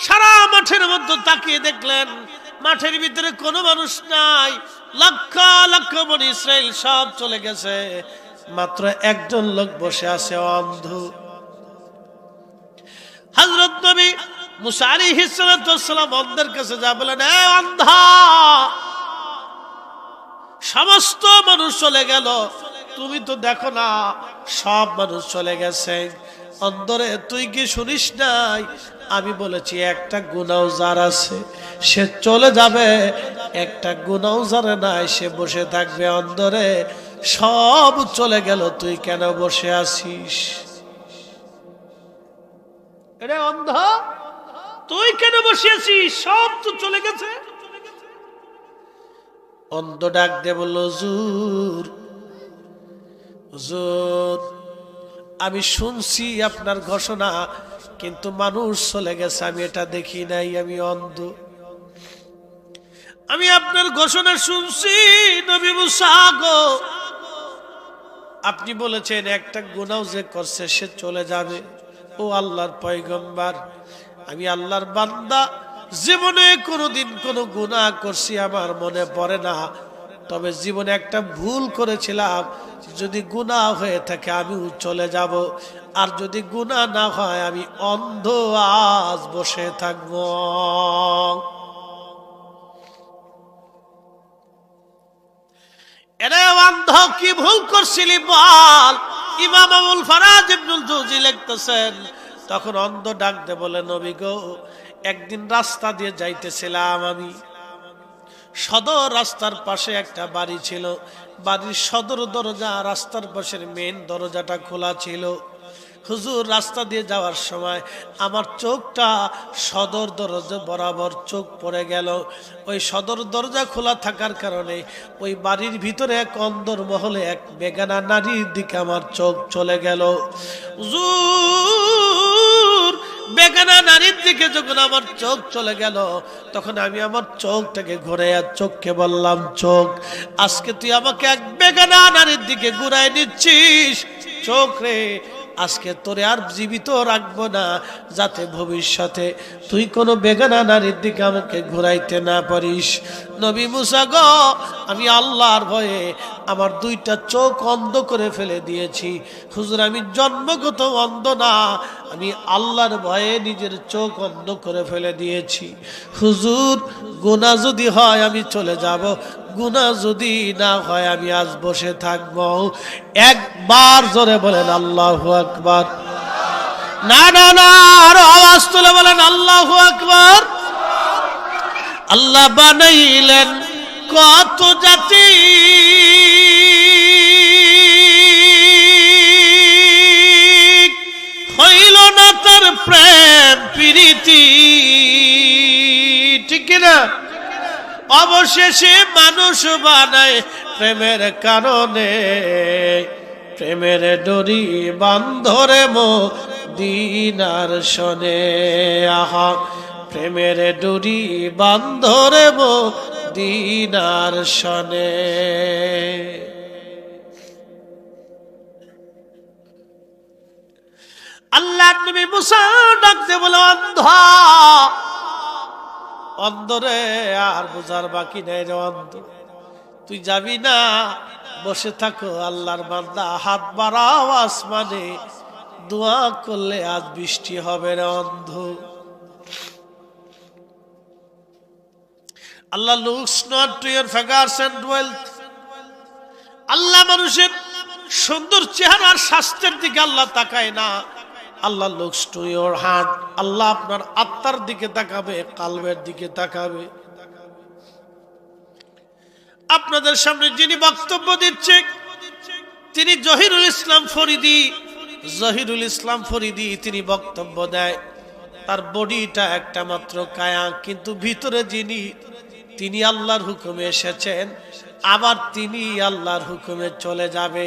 সারা মাঠের মধ্যে তাকিয়ে দেখলেন মাঠের ভিতরে কোনো মানুষ নাই, লক্ষ লক্ষ বনি ইসরাইল সব চলে গেছে, মাত্র একজন লোক বসে আছে, অন্ধ। হযরত নবী মুসা আলাইহিস সালাম অন্ধের কাছে যা বলেন, এ অন্ধা, সমস্ত মানুষ চলে গেল, তুমি তো দেখো না সব মানুষ চলে গেছে, অন্তরে তুই কি শুনিস নাই? আমি বলেছি একটা গুনাহ যার আছে সে চলে যাবে, একটা গুনাহ যার নাই সে বসে থাকবে। অন্তরে সব চলে গেল, তুই কেন বসে আছিস? এরে অন্ধ, তুই কেন বসে আছিস? সব তো চলে গেছে। অন্ধ ডাক দিয়ে বলল, হুজুর, হুজুর, আমি শুনছি আপনার ঘোষণা, কিন্তু মানুষ চলে গেছে আমি এটা দেখি নাই, আমি অন্ধ। আমি আপনার ঘোষণা শুনছি নবী মুসা গো, আপনি বলেছেন একটা গুনাহ যে করছে সে চলে যাবে। ও আল্লাহর পয়গম্বর, আমি আল্লাহর বান্দা, জীবনে কোনোদিন কোনো গুনাহ করছি আমার মনে পড়ে না, তবে জীবনে একটা ভুল করেছিলাম, যদি গুনাহ হয়ে থাকে আমিও চলে যাব, আর যদি গুনাহ না হয় আমি অন্ধ আজ বসে থাকব। এরে অন্ধ, কি ভুল করছিলি বল? ইমাম আবুল ফারাজ ইবনুল জৌজি লিখতেছেন, তখন অন্ধ ডাক দে বলে, নবী গো, একদিন রাস্তা দিয়ে যাইতেছিলাম আমি, সদর রাস্তার পাশে একটা বাড়ি ছিল, বাড়ির সদর দরজা রাস্তার পাশের মেন দরজাটা খোলা ছিল। হুজুর, রাস্তা দিয়ে যাওয়ার সময় আমার চোখটা সদর দরজা বরাবর চোখ পড়ে গেল। ওই সদর দরজা খোলা থাকার কারণে ওই বাড়ির ভিতরে এক অন্দর মহলে এক বেগানা নারীর দিকে আমার চোখ চলে গেল। হুজুর, বেগানা নারীর দিকে যখন আমার চোখ চলে গেল, তখন আমি আমার চোখটাকে ঘুরে আর চোখকে বললাম, চোখ, আজকে তুই আমাকে এক বেগানা নারীর দিকে ঘুরাই নিচ্ছিস, চোখ রে, আজকে তোরে আর জীবিত রাখবো না, যাতে ভবিষ্যতে তুই কোনো বেগানা নারীর দিকে আমাকে ঘুরাইতে না পারিস। নবী মুসা গো, আমি আল্লাহর ভয়ে আমার দুইটা চোখ অন্ধ করে ফেলে দিয়েছি। হুজুর, আমি জন্মগত অন্ধ না, আমি আল্লাহর ভয়ে নিজের চোখ অন্ধ করে ফেলে দিয়েছি। হুজুর, গুনাহ যদি হয় আমি চলে যাব, গুনাহ যদি না হয় আমি আজ বসে থাকব। একবার জোরে বলেন আল্লাহু আকবার। না না না, আরো আওয়াজ তুলে বলেন আল্লাহু আকবার। আল্লাহ বানাইলেন কত জাতি, হইল না তার প্রেম প্রীতি, ঠিক কিনা? অবশেষে মানুষ বানায় প্রেমের কারণে, প্রেমের ডরি বান্ধরে মদিনার শনে। আহা, প্রেমের ডরি বান্ধরে মদিনার শনে। আল্লাহ নবী মুসা ডাকতে বলে, অন্ধ অন্ধরে আর বোঝার বাকি নেই রে অন্ধ, তুই যাবি না, বসে থাকো। আল্লাহর বান্দা, হাত বাড়াও আসমানে, দোয়া করলে আজ বৃষ্টি হবে রে অন্ধ। আল্লাহ looks not to your figures and wealth. আল্লাহ মানুষের সুন্দর চেহারার স্বাস্থ্যের দিকে আল্লাহ তাকায় না। আল্লাহ looks to your heart. আল্লাহ আপনার আত্মার দিকে তাকাবে, কালবের দিকে তাকাবে। আপনাদের সামনে যিনি বক্তব্য দিচ্ছে তিনি জহিরুল ইসলাম ফরিদি। জহিরুল ইসলাম ফরিদি তিনি বক্তব্য দেয়, তার বডিটা একটা মাত্র কায়া, কিন্তু ভিতরে যিনি, তিনি আল্লাহর হুকুমে এসেছেন, আবার তিনি আল্লাহর হুকুমে চলে যাবে।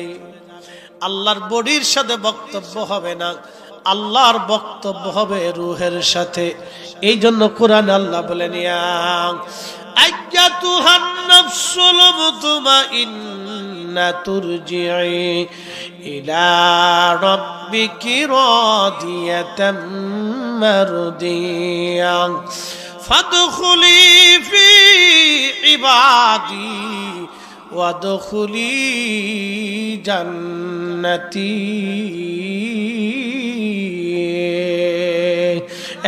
আল্লাহর বডির সাথে বক্তব্য হবে না, আল্লাহর বক্তব্য হবে রূহের সাথে। এই জন্য কোরআন আল্লাহ বলেন, আইয়াতুহান নাফসুল মুতমাইন্না তুরজিই ইলা রাব্বিকি রাদিয়াতাম মারদিয়া ফাদখুলি ফি ইবাদি ওয়াদখুলি জান্নাতি।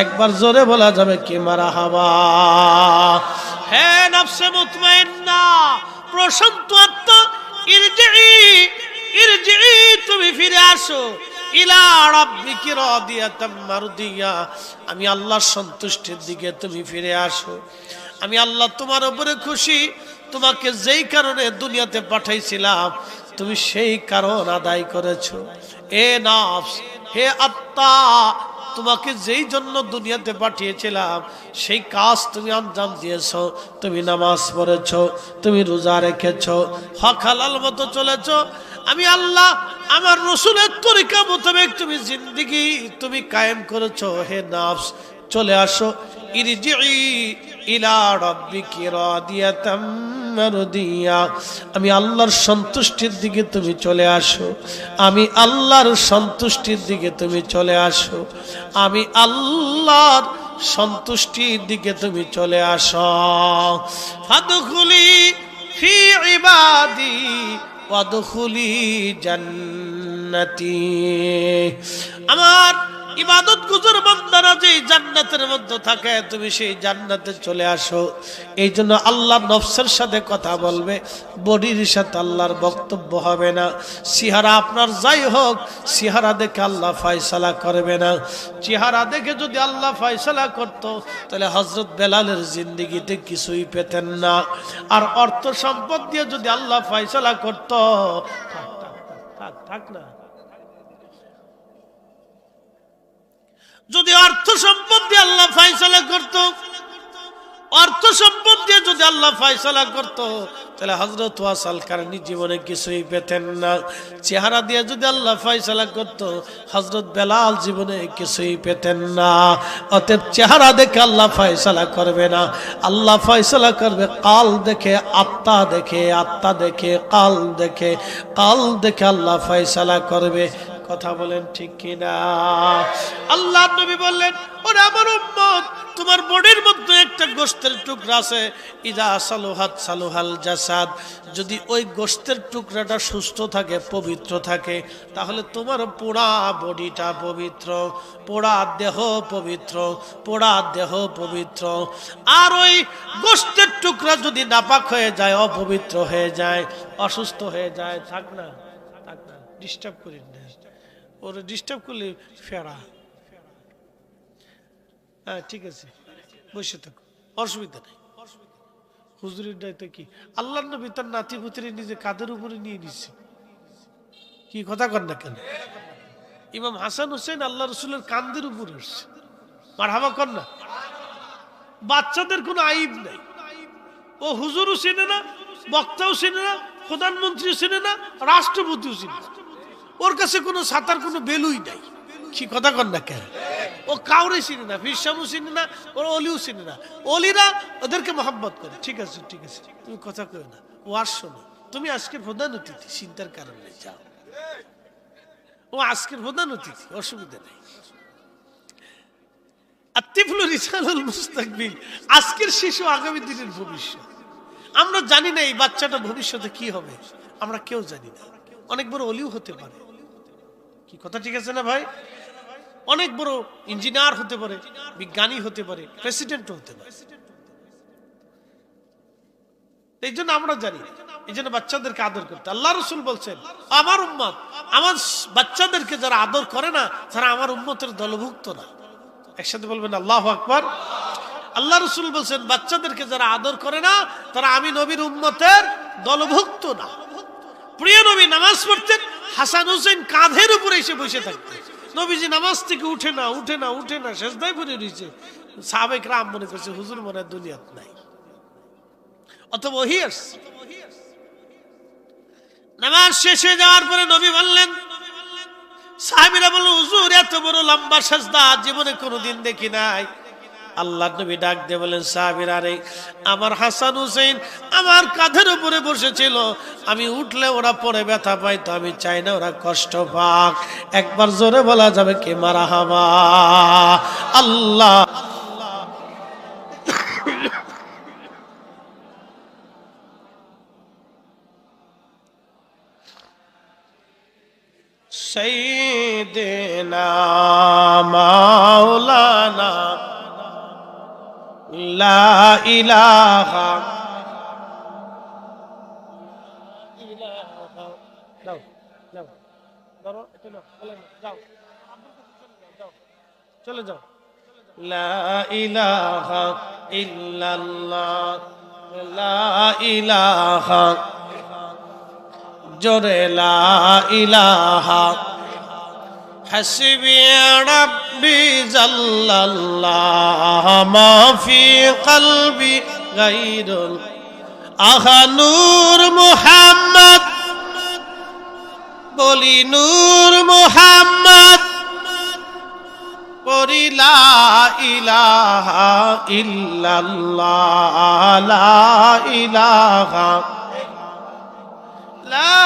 একবার জোরে বলা যাবে কি মারহাবা? হে নফসে মুতমাইন্না, প্রশান্ত আত্মা, ইরজিই ইরজিই, তুমি ফিরে আসো। ইলা রাব্বিকি রাদিয়াতাম মারদিয়া, আমি আল্লাহর সন্তুষ্টির দিকে তুমি ফিরে আসো। আমি আল্লাহ তোমার উপরে খুশি, তোমাকে যেই কারণে দুনিয়াতে পাঠাইছিলাম তুমি সেই কারণ আদায় করেছো। এ নফস, হে আত্মা, তোমাকে যেই জন্য দুনিয়াতে পাঠিয়েছিলাম সেই কাজ তুমি আঞ্জাম দিয়েছো। তুমি নামাজ পড়েছো, তুমি রোজা রেখেছো, হক হালাল মতো চলেছো। আমি আল্লাহ আমার রাসূলের তরিকা মোতাবেক তুমি জিন্দেগি তুমি কায়েম করেছো। হে নফস, চলে আসো। ইরজিই ইলা রাব্বিকি রাদিয়াতাম মারদিয়া, আমি আল্লাহর সন্তুষ্টির দিকে তুমি চলে আসো। আমি আল্লাহর সন্তুষ্টির দিকে তুমি চলে আসো। আমি আল্লাহর সন্তুষ্টির দিকে তুমি চলে আসো। ফাদখুলি ফি ইবাদি ওয়াদখুলি জান্নাতি, আমার ইবাদত গুজর বান্দারা যে জান্নাতের মধ্যে থাকে তুমি সেই জান্নাতে চলে আসো। এই জন্য আল্লাহ নফসের সাথে কথা বলবে, বডির সাথে আল্লাহর বক্তব্য হবে না। চেহারা আপনার যাই হোক, চেহারা দেখে আল্লাহ ফয়সালা করবে না। চেহারা দেখে যদি আল্লাহ ফয়সালা করত তাহলে হযরত বেলালের জিন্দেগিতে কিছুই পেতেন না। আর অর্থ সম্পদ দিয়ে যদি আল্লাহ ফয়সালা করত, থাক না, যদি অর্থ সম্পদ দিয়ে আল্লাহ ফয়সালা করত, অর্থ সম্পদ দিয়ে যদি আল্লাহ ফয়সালা করত তাহলে হযরত ওয়াসাল কারণী জীবনে কিছুই পেতেন না। চেহারা দিয়ে যদি আল্লাহ ফয়সালা করত হযরত বেলাল জীবনে কিছুই পেতেন না। অতএব চেহারা দেখে আল্লাহ ফয়সালা করবে না, আল্লাহ ফয়সালা করবে কাল দেখে, আত্মা দেখে, আত্মা দেখে কাল দেখে, কাল দেখে আল্লাহ ফয়সালা করবে। কথা বলেন ঠিক কিনা? আল্লাহর নবী বললেন, ওরে আমার উম্মত, তোমার বডির মধ্যে একটা গোশতের টুকরা আছে, ইদা সালুহাত সালুহাল জাসাদ, যদি ওই গোশতের টুকরাটা সুস্থ থাকে, পবিত্র থাকে, তাহলে তোমার পোড়া বডিটা পবিত্র, পোড়া দেহ পবিত্র, পোড়া দেহ পবিত্র। আর ওই গোশতের টুকরা যদি নাপাক হয়ে যায়, অপবিত্র হয়ে যায়, অসুস্থ হয়ে যায়, থাক না, থাক না, ডিস্টার্ব করি না, ওরে ডিস্টার্ব করলে ফেরা। হ্যাঁ ঠিক আছে, বসে থাকো, অসুবিধা নেই। হুজুরের দায়িত্ব কি? আল্লাহর নবী তার নাতি পুত্রী নিজে কাঁধের উপরে নিয়ে নিচ্ছে, কি কথা কর না কেন? ইমাম হাসান হোসেন আল্লাহ রসুলের কাঁধের উপরে উঠছে, মারহাবা কর না। বাচ্চাদের কোনো আইব নাই, ও হুজুরও চিনে না, বক্তাও চিনে না, প্রধানমন্ত্রীও চিনে না, রাষ্ট্রপতিও চিনে না, ওর কাছে কোনো ছাতার কোনো বেলুই নাই, কি কথা কর না কেন? ও কাউরে চিনে না, ফিরসামও চিনে না, ওর অলিও চিনে না। অলিরা ওদেরকে মহব্বত করে, ঠিক আছে ঠিক আছে, তুমি কথা কই না, ও আর শোনো, তুমি আজকের প্রধান অতিথি, চিন্তার কারণ নেই, যাও, ও আজকের প্রধান অতিথি, অসুবিধা নেই। আজকের শিশু আগামী দিনের ভবিষ্যৎ। আমরা জানি না এই বাচ্চাটা ভবিষ্যতে কি হবে, আমরা কেউ জানি না। অনেক বড় অলিও হতে পারে, কি কথা ঠিক আছে না ভাই? অনেক বড় ইঞ্জিনিয়ার হতে পারে, বিজ্ঞানী হতে পারে, প্রেসিডেন্ট হতে পারে। এই জন্য আমরা জানি, এই জন্য বাচ্চাদেরকে আদর করতে। আল্লাহ রসুল বলছেন, আমার উম্মত, আমার বাচ্চাদেরকে যারা আদর করে না, তারা আমার উম্মতের দলভুক্ত না। একসাথে বলবেন আল্লাহু আকবার। আল্লাহ রসুল বলছেন, বাচ্চাদেরকে যারা আদর করে না, তারা আমি নবীর উম্মতের দলভুক্ত না। প্রিয় নবী নামাজ পড়তেন, হাসান হুসেন কাঁধের উপরে এসে বসে থাকতেন। নবীজি নামাজ থেকে উঠে না উঠে না উঠে না, সেজদায় পড়ে রয়েছে। সাহাবায়ে কেরাম মনে করছে হুজুর মনে হয় দুনিয়াত নাই, অথবা ওহী আসছে। নামাজ শেষ হয়ে যাওয়ার পরে নবী বললেন, সাহাবীরা বলল, হুজুর এত বড় লম্বা সেজদা জীবনে কোনোদিন দেখি নাই। আল্লাহর নবী ডাক দিয়ে বলেন, সাহাবীরা রে, আমার হাসান হুসেন আমার কাঁধের উপরে বসেছিল, আমি উঠলে ওরা পরে ব্যথা পায়, তো আমি চাই না ওরা কষ্ট পাক। একবার জোরে বলা যাবে কি মারহাবা? আল্লাহ সাইয়্যিদিনা মাওলানা লা ইলাহা ইল্লাল্লাহ। যাও যাও, ধরো এটা নাও, যাও যাও, চলে যাও। লা ইলাহা ইল্লাল্লাহ, লা ইলাহা, জোরে লা ইলাহা, হাসবি রাব্বি জাল্লাল্লাহ, মা ফি কলবি গায়রুল আহা, নূর মুহাম্মদ, বলি নূর মুহাম্মদ, পড়ি লা ইলাহা ইল্লাল্লাহ, লা ইলাহা, লা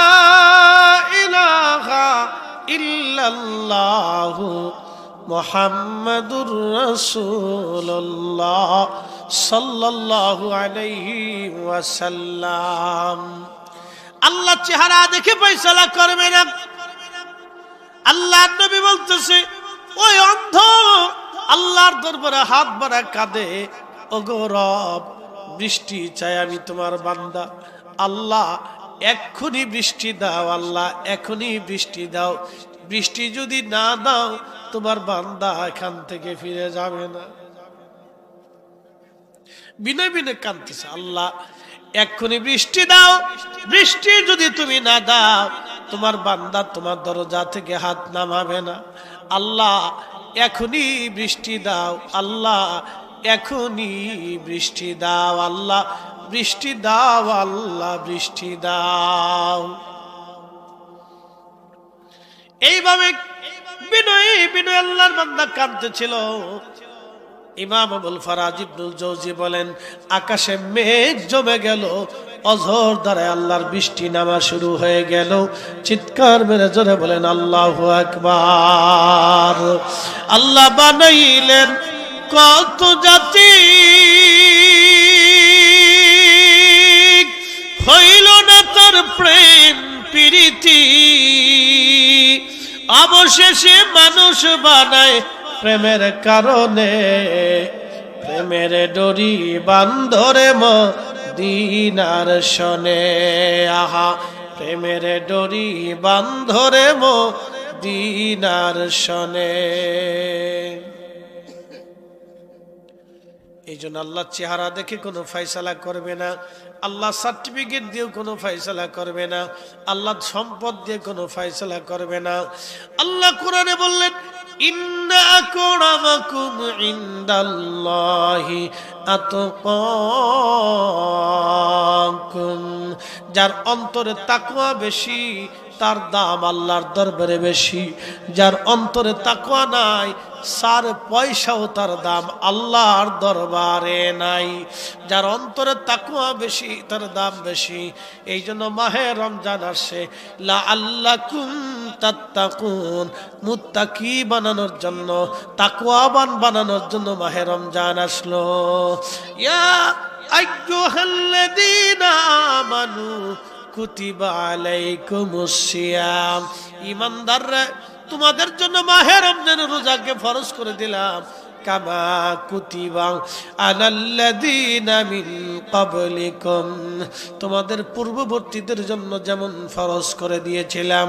ইলাহা ইল্লাল্লাহু মুহাম্মাদুর রাসূলুল্লাহ সাল্লাল্লাহু আলাইহি ওয়াসাল্লাম। আল্লাহ চেহারা দেখে ফয়সালা করবে না। আল্লাহর নবী বলতেছে, ওই অন্ধ আল্লাহর দরবারে হাত বাড়া কাঁদে, ওগো রব, বৃষ্টি চাই আমি তোমার বান্দা, আল্লাহ এক্ষুনি বৃষ্টি দাও, আল্লাহ এখনই বৃষ্টি দাও। বৃষ্টি যদি না দাও, তোমার বান্দা এখান থেকে ফিরে যাবে না। বিনয় বিনয় কাঁদতেছে, আল্লাহ এক্ষুনি বৃষ্টি দাও। বৃষ্টি যদি তুমি না দাও, তোমার বান্দা তোমার দরজা থেকে হাত নামাবে না। আল্লাহ এখনই বৃষ্টি দাও, আল্লাহ এখনই বৃষ্টি দাও, আল্লাহ বৃষ্টি দাও, আল্লাহ বৃষ্টি দাও। এইভাবে বিনয়ী বিনয় আল্লাহর বান্দা কাঁদতেছিল। ইমাম আবুল ফারাজ ইবনুল জৌজি বলেন, আকাশে মেঘ জমে গেল, অঝোর দ্বারা আল্লাহর বৃষ্টি নামা শুরু হয়ে গেল। চিৎকার মেরে জোরে বলেন আল্লাহু আকবার। আল্লাহ বানাইলেন কত জাতি, হইল না তার প্রেম প্রীতি, অবশেষে মানুষ বানায় প্রেমের কারণে, প্রেমের ডরি বান্ধরে মদিনার শনে। আহা, প্রেমের ডরি বান্ধরে মদিনার শনে। এই জন্য আল্লাহ চেহারা দেখে কোনো ফয়সালা করবে না, আল্লাহ সার্টিফিকেট দিয়ে কোনো ফয়সালা করবে না, আল্লাহ সম্পদ দিয়ে কোনো ফয়সালা করবে না। আল্লাহ কোরআনে বললেন, ইন্না আকরামাকুম ইনদাল্লাহি আতকাকুম, যার অন্তরে তাকওয়া বেশি তার দাম আল্লাহর দরবারে বেশি। যার অন্তরে তাকওয়া নাই, সার পয়সাও তার দাম আল্লাহর দরবারে নাই। যার অন্তরে তাকওয়া বেশি তার দাম বেশি। এই জন্য মাহে রমজান আসে লাআল্লাকুম তাত্তাকুন, মুত্তাকি বানানোর জন্য, তাকওয়াবান বানানোর জন্য মাহে রমজান আসলো। ইয়া আইয়ুহাল্লাযীনা আমানু কুতিবা আলাইকুমুস সিয়াম, ঈমানদাররা তোমাদের জন্য মাহে রমজানের রোজাকে ফরজ করে দিলাম, কামা কুতিবা আলাল্লাযীনা মিন ক্বাবলিকুম, তোমাদের পূর্ববর্তীদের জন্য যেমন ফরজ করে দিয়েছিলাম,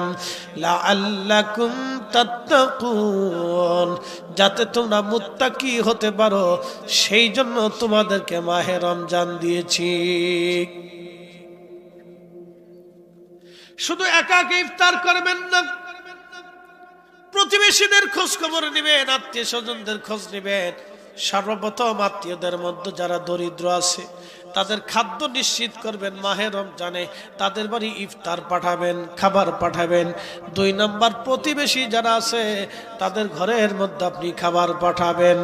লাআল্লাকুম তাত্তাকুন, যাতে তোমরা মুত্তাকি হতে পারো, সেই জন্য তোমাদেরকে মাহে রমজান দিয়েছি। শুধু একা একা ইফতার করবেন না, প্রতিবেশীদের খোঁজ খবর নেবেন, আত্মীয় স্বজনদের খোঁজ নেবেন। সর্বপ্রথম আত্মীয়দের মধ্যে যারা দরিদ্র আছে তাদের খাদ্য নিশ্চিত করবেন মাহে রমজানে, তাদের বাড়ি ইফতার পাঠাবেন, খাবার পাঠাবেন। 2 নম্বর, প্রতিবেশী যারা আছে তাদের ঘরের মধ্যে আপনি খাবার পাঠাবেন।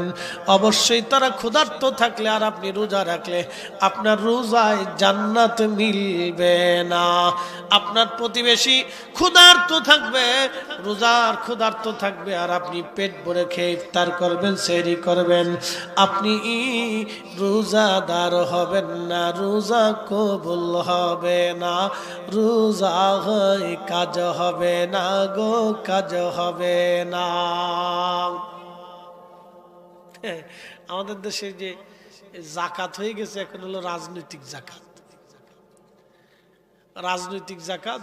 অবশ্যই তারা ক্ষুধার্ত থাকলে আর আপনি রোজা রাখলে আপনার রোজায় জান্নাত মিলবে না। আপনার প্রতিবেশী ক্ষুধার্ত থাকবে, রোজার ক্ষুধার্ত থাকবে, আর আপনি পেট ভরে খেয়ে ইফতার করবেন, সেহরি করবেন, আপনি রোজাদার হবেন না, রোজা কবুল হবে না, রোজা কাজ হবে না গো, কাজ হবে না। আমাদের দেশে যে জাকাত হয়ে গেছে এখন হলো রাজনৈতিক জাকাত। রাজনৈতিক জাকাত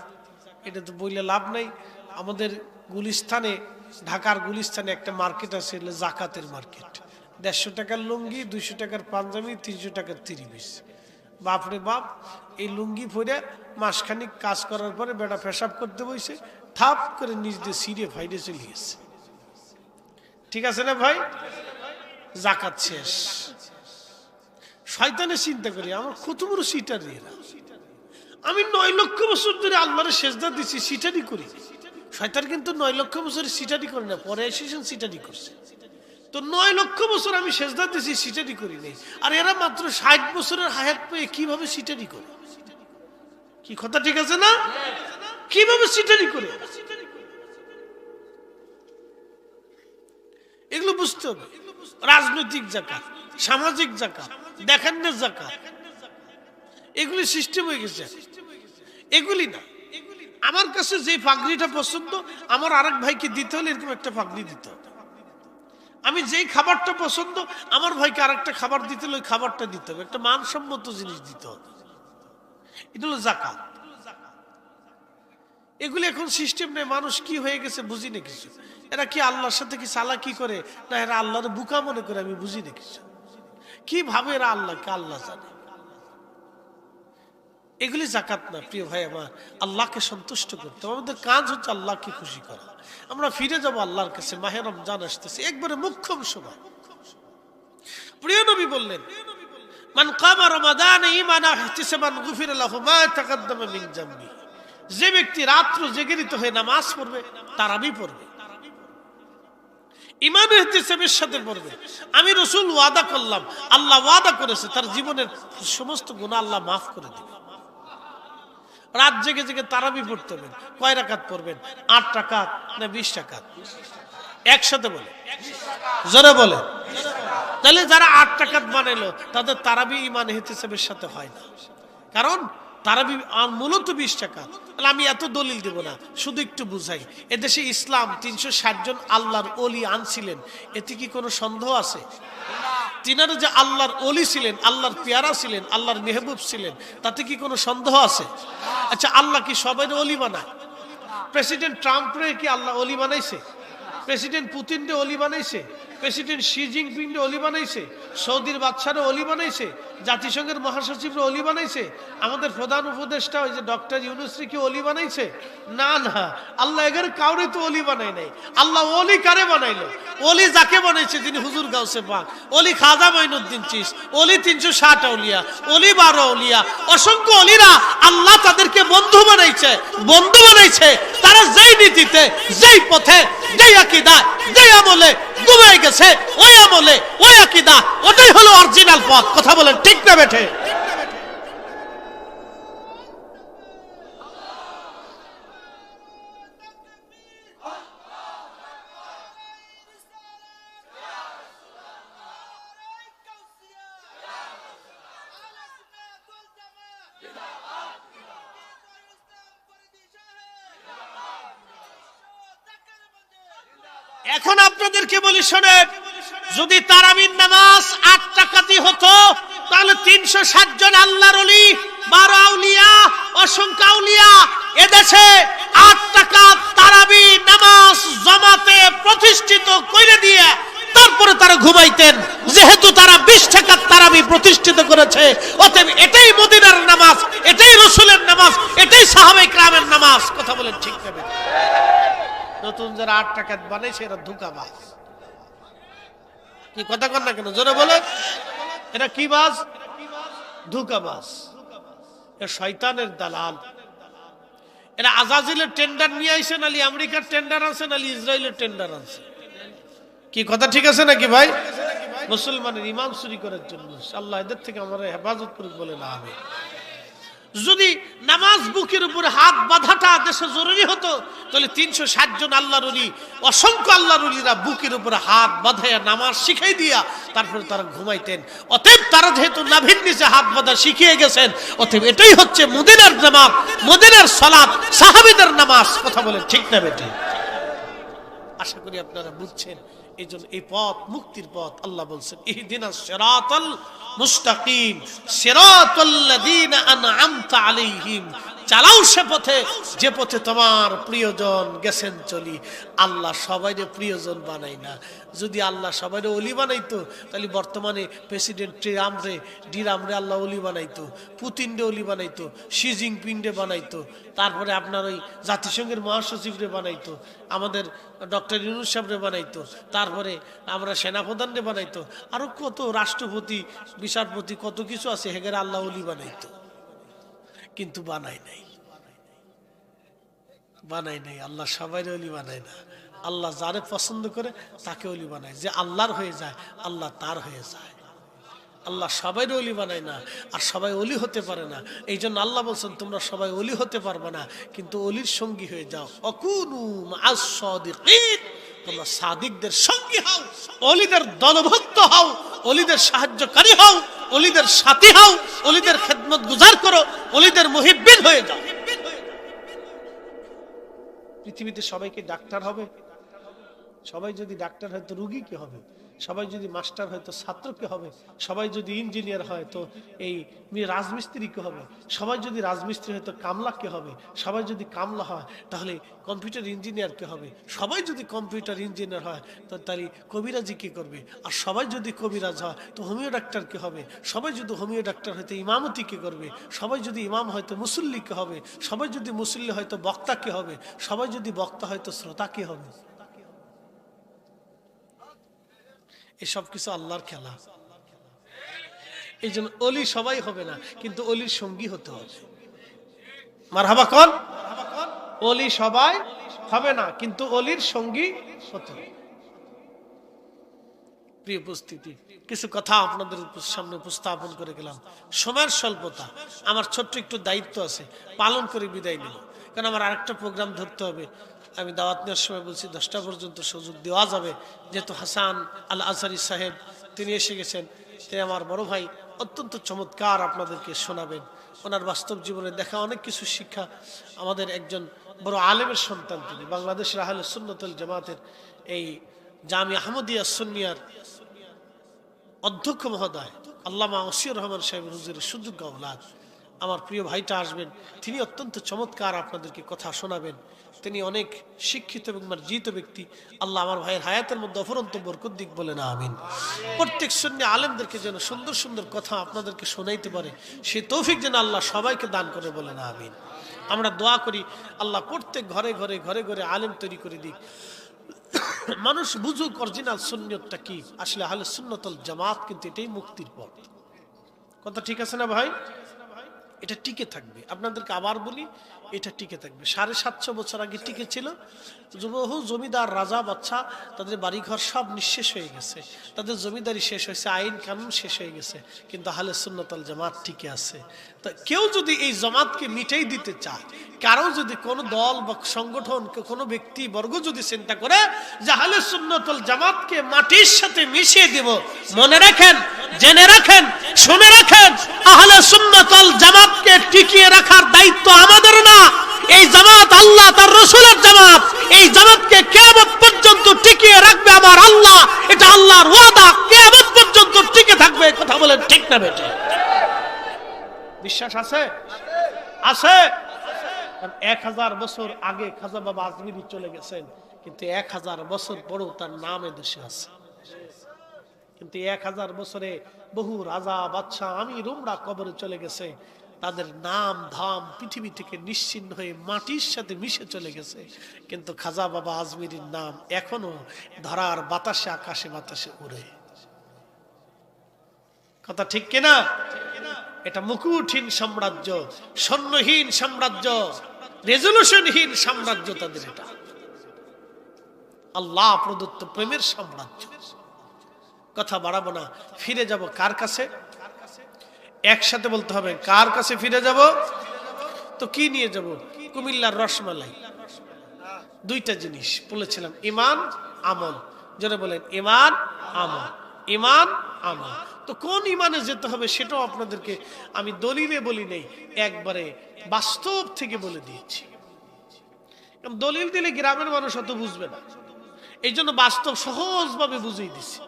এটা তো বললে লাভ নাই। আমাদের গুলিস্তানে, ঢাকার গুলিস্তানে একটা মার্কেট আছে, জাকাতের মার্কেট। 150 টাকার লুঙ্গি, 200 টাকার পাঞ্জাবি, 300 টাকার 3 পিস। বাপরে বাপ, এই লুঙ্গি পরে মাসখানিক কাজ করার পরে বেটা পেশাব করতে বসে, থাপ করে নিজ দিয়ে সিঁড়ে ফাইডে চলে গেছে। ঠিক আছে না ভাই? জাকাত শেষ। শয়তানের চিন্তা করি আমার কত বড় সিটার, আমি 9 লক্ষ বছর ধরে আল্লাহরে সেজদা দিচ্ছি, সিটারি করি। শয়তান কিন্তু 9 লক্ষ বছরের সিটারি করে না, পরে এসেছেন সিটারি করছে। তো 9 লক্ষ বছর আমি সেজদা দিছি, সিটারি করি নাই। আর এরা মাত্র 60 বছরের হায়াত পেয়ে কিভাবে সিটারি করে? কি কথা ঠিক আছে না? কিভাবে সিটারি করে? এগুলো বুঝতে হবে। রাজনৈতিক জাকাত, সামাজিক জাকাত, দেখানোর জাকাত, এগুলি সিস্টেম হয়ে গেছে। এগুলি না, আমার কাছে যে পাগড়িটা পছন্দ আমার আরেক ভাইকে দিতে হলে এরকম একটা পাগড়ি দিতে হবে। আমি যেই খাবারটা পছন্দ আমার ভাইকে আরেকটা খাবার দিতে হলে ওই খাবারটা দিতে হবে, একটা মানসম্মত জিনিস দিতে হবে। এটা হলো জাকাত। এগুলি এখন সিস্টেম নেই। মানুষ কি হয়ে গেছে বুঝি না কিছু। এরা কি আল্লাহর সাথে কি চালাকি করে, না এরা আল্লাহর বুকা মনে করে, আমি বুঝি না কিছু। কি ভাবে এরা আল্লাহকে, আল্লাহ জানে। এগুলি জাকাত না প্রিয় ভাই আমার। আল্লাহকে সন্তুষ্ট করতে আমাদের কাজ হচ্ছে আল্লাহকে খুশি করা। আমরা ফিরে যাব আল্লাহর কাছে। মাহে রমজান আসতেছে, একবারে মুখ্যম সময়। প্রিয় নবী বললেন, মান কামা রমাদান ঈমানান ওয়া ইহতিসাবান গুফিরা লাহু মা তাকাদ্দামা মিন যামবি। যে ব্যক্তি রাত্র জেগে হয়ে নামাজ পড়বে, তারাবি পড়বে, ঈমান ও ইহতিসাবের সাথে পড়বে। আমি রাসূল ওয়াদা করলাম, আল্লাহ ওয়াদা করেছে তার জীবনের সমস্ত গুনাহ আল্লাহ মাফ করে দিবে। রাত জেগে জেগে তারাবি পড়তে হবেন। কয় রাকাত পড়বেন? 8 রাকাত না 20 রাকাত? একসাথে বলে, জোরে বলে। তাহলে যারা 8 রাকাত বানাইলো তাদের তারাবি ঈমান ইহতিসাবের সাথে হয় না, কারণ তারাবি মূলত 20 রাকাত। তাহলে আমি এত দলিল দেব না, শুধু একটু বুঝাই। এদেশে ইসলাম 360 জন আল্লাহর ওলি আনছিলেন, এতে কি কোনো সন্দেহ আছে? তিনারা যে আল্লাহর ওলি ছিলেন, আল্লাহর পেয়ারা ছিলেন, আল্লাহর মেহবুব ছিলেন, তাতে কি কোনো সন্দেহ আছে? আচ্ছা, আল্লাহ কি সবাই ওলি বানায়? প্রেসিডেন্ট ট্রাম্পরে কি আল্লাহ ওলি বানাইছে? প্রেসিডেন্ট পুতিনরে ওলি বানাইছে? প্রেসিডেন্ট শি জিনপিংরে ওলি বানাইছে? সৌদির বাদশারে ওলি বানাইছে? জাতিসংঘের মহাসচিবরে ওলি বানাইছে? আমাদের প্রধান উপদেষ্টা ওই যে ডক্টর ইউনূসরে কি ওলি বানাইছে? না না, আল্লাহ এগের কাউরে তো ওলি বানায় নাই। আল্লাহ ওলি কারে বানাইলো? ওলি যাকে বানাইছে যিনি হুজুর গাউসে পাক, ওলি খাজা মাইনুদ্দিন চিস, ওলি 360 আউলিয়া, ওলি 12 আউলিয়া, অসংখ্য ওলিরা আল্লাহ তাদেরকে বন্ধু বানাইছে। বন্ধু বানাইছে তারা যেই নীতিতে, যেই পথে, যেই আকীদা, যেই আমলে ঘুমায় গেছে, ওই আমলে, ওই আকীদা, ওটাই হলো অরিজিনাল পথ। কথা বলেন ঠিক না বেঠে? এখন আপনাদেরকে বলি শোনেন, যদি তারাবির নামাজ 8 রাকাতই হতো তাহলে 360 জন আল্লাহর ওলি, 12 আউলিয়া, অসংখ্য আউলিয়া এদেশে 8 রাকাত তারাবি নামাজ জামাতে প্রতিষ্ঠিত করে দিয়ে তারপরে তারা ঘুমাইতেন। যেহেতু তারা 20 রাকাত তারাবি প্রতিষ্ঠিত করেছে, অতএব এটাই মদিনার নামাজ, এটাই রাসূলের নামাজ, এটাই সাহাবায়ে কেরামের নামাজ। কথা বলেন ঠিক না? নতুন যারা 8 রাকাত বানাইছে এরা ধোঁকাবাজ। কি কথা কন না কেন? জোরে বলে। এরা কি বাজ? ধোঁকাবাজ। এরা শয়তানের দালাল। এরা আজাজিলের টেন্ডার নিয়ে আইছে, নালি আমেরিকার টেন্ডার আছে, নালি ইসরায়েলের টেন্ডার আছে। কি কথা ঠিক আছে নাকি ভাই? মুসলমানের ঈমান চুরি করার জন্য। আল্লাহ এদের থেকে আমরা হেফাজত করুক বলে না। আমি যদি নামাজ বুকের উপরে হাত বাঁধাটা দেশে জরুরি হতো তাহলে 360 জন আল্লাহর ওলি, অসংখ্য আল্লাহর ওলিরা বুকের উপরে হাত বাঁধাইয়া নামাজ শিখাই দিয়া তারপরে তারা ঘুমাইতেন। অতএব তারা যেহেতু নাভির নিচে হাত বাঁধা শিখিয়ে গেছেন, অতএব এটাই হচ্ছে মদিনার নামাজ, মদিনার সালাত, সাহাবীদের নামাজ। কথা বলেন ঠিক না বেটি? আশা করি আপনারা বুঝছেন। এই জন্য এই পথ মুক্তির পথ। আল্লাহ বলছেন ইহদিনাস সিরাতাল মুস্তাকিম সিরাতাল্লাযীনা আন'আমতা আলাইহিম, চালাও সে পথে যে পথে তোমার প্রিয়জন গেছেন চলি। আল্লাহ সবাইরে প্রিয়জন বানাই না। যদি আল্লাহ সবাইরে ওলি বানাইতো তাহলে বর্তমানে প্রেসিডেন্ট ডিরামরে আল্লাহ ওলি বানাইতো, পুতিনরে ওলি বানাইতো, শি জিনপিংরে বানাইতো, তারপরে আপনার ওই জাতিসংঘের মহাসচিবরে বানাইতো, আমাদের ডক্টর ইউনূস সাহেবরে বানাইতো, তারপরে আমরা সেনাপ্রধানরে বানাইতো, আরো কত রাষ্ট্রপতি, বিচারপতি, কত কিছু আছে, হেগের আল্লাহ ওলি বানাইতো। কিন্তু বানাই নাই। আল্লাহ সবাই ওলি বানায় না। আল্লাহ যারে পছন্দ করে তাকে ওলি বানায়। যে আল্লাহর হয়ে যায় আল্লাহ তার হয়ে যায়। আল্লাহ সবাই ওলি বানায় না, আর সবাই ওলি হতে পারে না। এই জন্য আল্লাহ বলছেন তোমরা সবাই ওলি হতে পারবে না, কিন্তু ওলির সঙ্গী হয়ে যাও। অকুনু মা'আস সাদিকিন, তোমরা সাদিকদের সঙ্গী হও, ওলিদের দলভুক্ত হও, ওলিদের সাহায্যকারী হও, ওলিদের সাথী হও, ওলিদের খেদমত গুজার করো, ওলিদের মুহিব্বিন হয়ে যাও। পৃথিবীতে সবাইকে ডাক্তার হবে? সবাই যদি ডাক্তার হয় তো রোগী কি হবে? সবাই যদি মাস্টার হয় তো ছাত্র কি হবে? সবাই যদি ইঞ্জিনিয়ার হয় তো এই রাজমিস্ত্রি কি হবে? সবাই যদি রাজমিস্ত্রি হয় তো কামলা কি হবে? সবাই যদি কামলা হয় তাহলে কম্পিউটার ইঞ্জিনিয়ার কি হবে? সবাই যদি কম্পিউটার ইঞ্জিনিয়ার হয় তো তাহলে কবিরাজি কি করবে? আর সবাই যদি কবিরাজ হয় তো হোমিও ডাক্তার কি হবে? সবাই যদি হোমিও ডাক্তার হয় তো ইমামতি কি করবে? সবাই যদি ইমাম হয় তো মুসল্লি কি হবে? সবাই যদি মুসল্লি হয় তো বক্তা কি হবে? সবাই যদি বক্তা হয় তো শ্রোতা কি হবে? এসব কিছু আল্লাহর খেলা। এই জন্য অলি সবাই হবে না, কিন্তু অলির সঙ্গী হতে হবে। মারহাবা কোন? অলি সবাই হবে না, কিন্তু অলির সঙ্গী হতে হবে। প্রিয় উপস্থিতি, কিছু কথা আপনাদের সামনে উপস্থাপন করে গেলাম। সময়ের স্বল্পতা, আমার ছোট্ট একটু দায়িত্ব আছে, পালন করে বিদায় নেব, কারণ আমার আরেকটা প্রোগ্রাম ধরতে হবে। আমি দাওয়াত নেওয়ার সময় বলছি 10টা পর্যন্ত সুযোগ দেওয়া যাবে, যেহেতু হাসান আল আজহারি সাহেব তিনি এসে গেছেন। তিনি আমার বড় ভাই, অত্যন্ত চমৎকার আপনাদেরকে শোনাবেন। ওনার বাস্তব জীবনে দেখা অনেক কিছু শিক্ষা। আমাদের একজন বড় আলেমের সন্তান তিনি, বাংলাদেশের আহলে সুন্নাত ওয়াল জামাতের এই জামি আহমদিয়া সুন্নিয়ার অধ্যক্ষ মহোদয় আল্লামা ওসিউর রহমান সাহেব হুজুরের সুযোগ্য আওলাদ। আমার প্রিয় ভাইটা আসবেন, তিনি অত্যন্ত চমৎকার আপনাদেরকে কথা শোনাবেন। তিনি অনেক শিক্ষিত এবং মার্জিত ব্যক্তি। আল্লাহ আমার ভাইয়ের হায়াতের মধ্যে অফুরন্ত বরকত দিক, বলে না আমিন। প্রত্যেক সুন্নি আলেমদেরকে যেন সুন্দর সুন্দর কথা আপনাদেরকে শোনাইতে পারে, সেই তৌফিক যেন আল্লাহ সবাইকে দান করে, বলে না আমিন। আমরা দোয়া করি আল্লাহ প্রত্যেক ঘরে ঘরে ঘরে ঘরে আলেম তৈরি করে দিক, মানুষ বুঝুক অরিজিনাল সুন্নিয়তটা কি। আসলে আহলে সুন্নাত ওয়াল জামাত কিন্তু এটাই মুক্তির পথ। কথা ঠিক আছে না ভাই? এটা টিকে থাকবে। আপনাদেরকে আবার বলি, এটা টিকে থাকবে। 750 বছর আগে টিকে ছিল। বহু জমিদার রাজা বাচ্চা, তাদের বাড়িঘর সব নিঃশেষ হয়ে গেছে, তাদের জমিদারি শেষ হয়েছে, আইন কানুন শেষ হয়ে গেছে, কিন্তু আহলে সুন্নাত ওয়াল জামাত টিকে আছে। তা কেউ যদি এই জামাতকে মিটাই দিতে চায়, কারো যদি কোনো দল বা সংগঠন, কোনো ব্যক্তি বর্গ যদি চিন্তা করে যে আহলে সুন্নাত ওয়াল জামাতকে মাটির সাথে মিশিয়ে দেব, মনে রাখেন, জেনে রাখেন, শুনে রাখেন, আহলে সুন্নাত ওয়াল জামাতকে টিকিয়ে রাখার দায়িত্ব আমাদের না। এই জামাত আল্লাহ তার রাসূলের জামাত। এই জামাতকে কিয়ামত পর্যন্ত টিকিয়ে রাখবে আমার আল্লাহ। এটা আল্লাহর ওয়াদা, কিয়ামত পর্যন্ত টিকে থাকবে। কথা বলেন ঠিক না বেঠিক? বিশ্বাস আছে? আছে। 1000 বছর আগে খাজা বাবা আজমিরি চলে গেছেন, কিন্তু 1000 বছর পরেও তার নাম এদেশে আছে। কিন্তু 1000 বছরে বহু রাজা বাদশাহ আমির উমরা কবরে চলে গেছে, তাদের নাম ধাম পৃথিবী থেকে নিশ্চিহ্ন হয়ে মাটির সাথে মিশে চলে গেছে, কিন্তু খাজা বাবা আজমিরির নাম এখনো ধরার বাতাসে, আকাশে বাতাসে উড়ে। কথা ঠিক কিনা? এটা মুকুটহীন সাম্রাজ্য, সৈন্যহীন সাম্রাজ্য, রেজলিউশনহীন সাম্রাজ্য তাদের। এটা আল্লাহ প্রদত্ত প্রেমের সাম্রাজ্য। কথা বাড়াবো না, ফিরে যাব কার কাছে? একসাথে বলতে হবে, কার কাছে ফিরে যাব? তো কি নিয়ে যাব? কুমিল্লার রসমালাই। দুইটা জিনিস বলেছিলাম, ঈমান আমল। যারা বলেন ঈমান আমল, ঈমান আমল। তো কোন ঈমানে যেতে হবে সেটাও আপনাদেরকে আমি দলিলে বলি নেই, একবারে বাস্তব থেকে বলে দিয়েছি। দলিল দিলে গ্রামের মানুষ অত বুঝবে না, এই জন্য বাস্তব সহজভাবে বুঝিয়ে দিছি।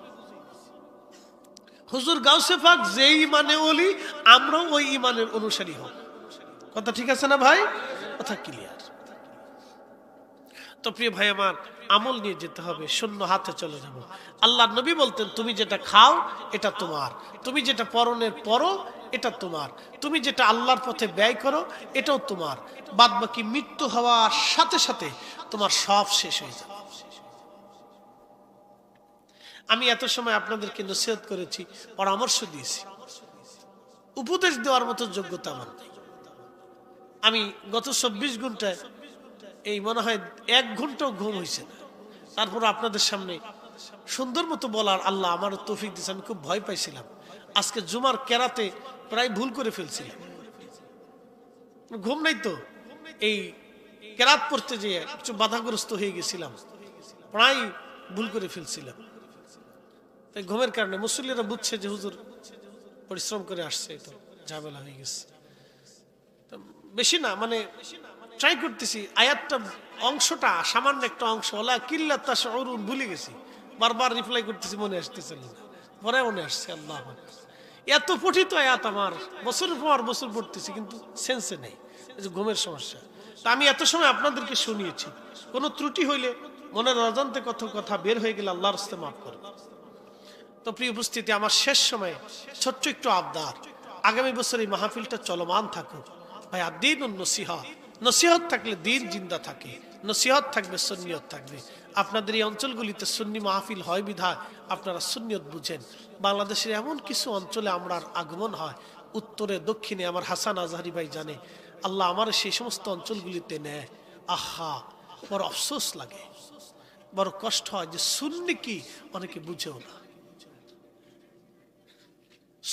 হুজুর গাউসে পাক যে ঈমানে ওলি, আমরাও ওই ঈমানের অনুসারী হব। কথা ঠিক আছে না ভাই? কথা ক্লিয়ার? তো প্রিয় ভাই আমার, আমল নিয়ে যেতে হবে, শূন্য হাতে চলে যাব। আল্লাহর নবী বলতেন, তুমি যেটা খাও এটা তোমার, তুমি যেটা পরনের পরো এটা তোমার, তুমি যেটা আল্লাহর পথে ব্যয় করো এটাও তোমার, বাদ বাকি মৃত্যু হওয়ার সাথে সাথে তোমার সব শেষ হয়ে যাবে। আমি এত সময় আপনাদেরকে নসিহত করেছি, পরামর্শ দিয়েছি, উপদেশ দেওয়ার মতো যোগ্যতা আমার নেই। আমি গত 24 ঘন্টায় এই মনে হয় 1 ঘন্টাও ঘুম হয়েছে না, তারপর আপনাদের সামনে সুন্দর মতো বলার আল্লাহ আমার তৌফিক দিয়েছে। আমি খুব ভয় পাইছিলাম, আজকে জুমার কেরাতে প্রায় ভুল করে ফেলছিলাম। ঘুম নাই তো, এই কেরাত পড়তে যেয়ে একটু বাধাগ্রস্ত হয়ে গেছিলাম, প্রায় ভুল করে ফেলছিলাম। তাই ঘুমের কারণে মুসল্লিরা বুঝছে যে হুজুর পরিশ্রম করে আসছে, তো ঝামেলা হয়ে গেছে। বেশি না, মানে ট্রাই করতেছি, আয়াতটা অংশটা সামান্য একটা অংশ, ওলা কিল্লা তাশউরুন ভুলে গেছি, বারবার রিপ্লাই করতেছি, মনে আসতেছে না, পরে মনে আসছে। আল্লাহ এত পঠিত আয়াত আমার, বছরের পর বছর পড়তেছি কিন্তু সেন্সে নেই, এই যে ঘুমের সমস্যা। তা আমি এত সময় আপনাদেরকে শুনিয়েছি, কোনো ত্রুটি হইলে মনের অজান্তে কত কথা বের হয়ে গেলে আল্লাহর রাস্তায় মাফ করুন। তো প্রিয় উপস্থিতি, আমার শেষ সময়ে ছোট্ট একটু আবদার, আগামী বছর এই মাহফিলটা চলমান থাকুক ভাই। আর দিন নসিহত, নসিহত থাকলে দিন জিন্দা থাকে, নসিহত থাকবে সুন্নিয়ত থাকবে। আপনাদের এই অঞ্চলগুলিতে সুন্নি মাহফিল হয় বিধায় আপনারা সুন্নিয়ত বুঝেন। বাংলাদেশের এমন কিছু অঞ্চলে আমরার আগমন হয়, উত্তরে দক্ষিণে, আমার হাসান আজহারি ভাই জানে। আল্লাহ আমার সেই সমস্ত অঞ্চলগুলিতে নেয়, আহা বড় আফসোস লাগে, বড় কষ্ট হয় যে সুন্নি কি অনেকে বুঝেও না।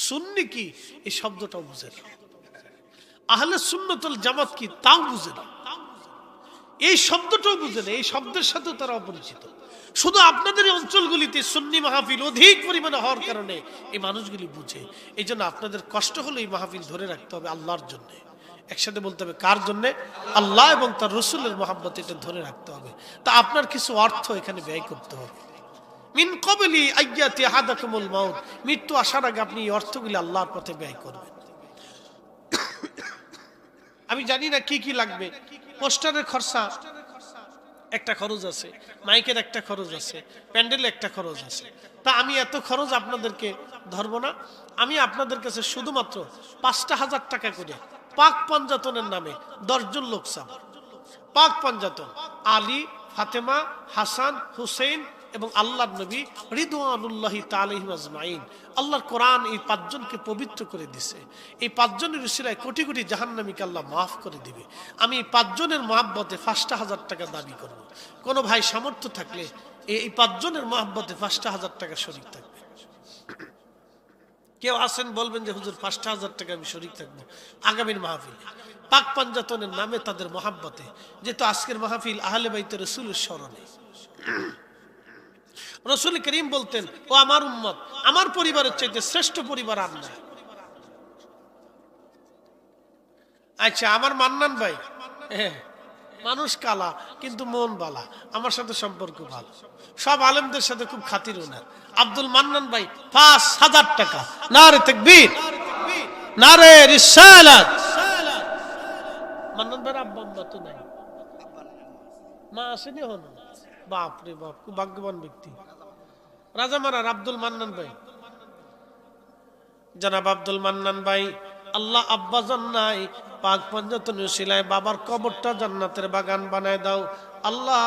সুন্নি কি এই শব্দটাও বুঝে না, আহলে সুন্নাতুল জামাত কি তাও বুঝে না, এই শব্দটাও বুঝে না, এই শব্দের সাথে তারা অপরিচিত। শুধু আপনাদের এই অঞ্চলগুলিতে সুন্নি মাহফিল অধিক পরিমাণে হওয়ার কারণে এই মানুষগুলি বুঝে। এই জন্য আপনাদের কষ্ট হলো এই মাহফিল ধরে রাখতে হবে আল্লাহর জন্য। একসাথে বলতে হবে কার জন্য? আল্লাহ এবং তার রসুলের মহব্বত, এটা ধরে রাখতে হবে। তা আপনার কিছু অর্থ এখানে ব্যয় করতে হবে। মিন ক্বাবলি আইয়াতি আহাদাকুমুল মাউত, মৃত্যু আসার আগে আপনি এই অর্থগুলি আল্লাহর পথে ব্যয় করবেন। আমি জানি না কি কি লাগবে। পোস্টারের খরচা একটা খরচ আছে, মাইকের একটা খরচ আছে, প্যান্ডেলের একটা খরচ আছে। তা আমি এত খরচ আপনাদেরকে ধরবো না। আমি আপনাদের কাছে শুধুমাত্র ৫,০০০ টাকা করে পাক পাঞ্জাতনের নামে ১০ জন লোক চাব। পাক পাঞ্জাতন আলী, ফাতেমা, হাসান, হুসেন এবং আল্লাহর নবী রিদওয়ানুল্লাহি তাআলা আলাইহিম আজমাইন। আল্লাহর কোরআন এই ৫ জনকে পবিত্র করে দিছে। এই ৫ জনের উসিলায় কোটি কোটি জাহান্নামীকে আল্লাহ মাফ করে দিবে। আমি এই ৫ জনের মহব্বতে ৫,০০০ টাকা দাবি করব। কোন ভাই সামর্থ্য থাকলে এই ৫ জনের মহব্বতে ৫,০০০ টাকা শরীক থাকবে। কেউ আসেন বলবেন যে হুজুর ৫,০০০ টাকা আমি শরীক থাকবো আগামীর মাহফিলে পাক পাঞ্জাতনের নামে, তাদের মহাব্বতে। যেহেতু আজকের মাহফিল আহলে বাইতে রাসূলের স্মরণে। রাসূল করিম বলতেন, ও আমার উম্মত, আমার পরিবারের চাইতে শ্রেষ্ঠ পরিবার আর নাই। আচ্ছা, আমার মান্নান ভাই, মানুষ কালা কিন্তু মন বালা, আমার সাথে সম্পর্ক ভালো, সব আলেমদের সাথে খুব খাতির ওনার। আব্দুল মান্নান ভাই ৫,০০০ টাকা। নারে তাকবীর, নারে রিসালাত। মান্নান ভাইয়ের আব্বা আম্মা তো নাই, মা আসেনি হন। বাপ রে বাপ, খুব ভাগ্যবান ব্যক্তি। রাজামারার আব্দুল মান্নান ভাই, জনাব আব্দুল মান্নান ভাই, আল্লাহ আব্বা জান্নাই পাক পাঞ্জাতনের উসিলায় বাবার কবরটা জান্নাতের বাগান বানায় দাও আল্লাহ।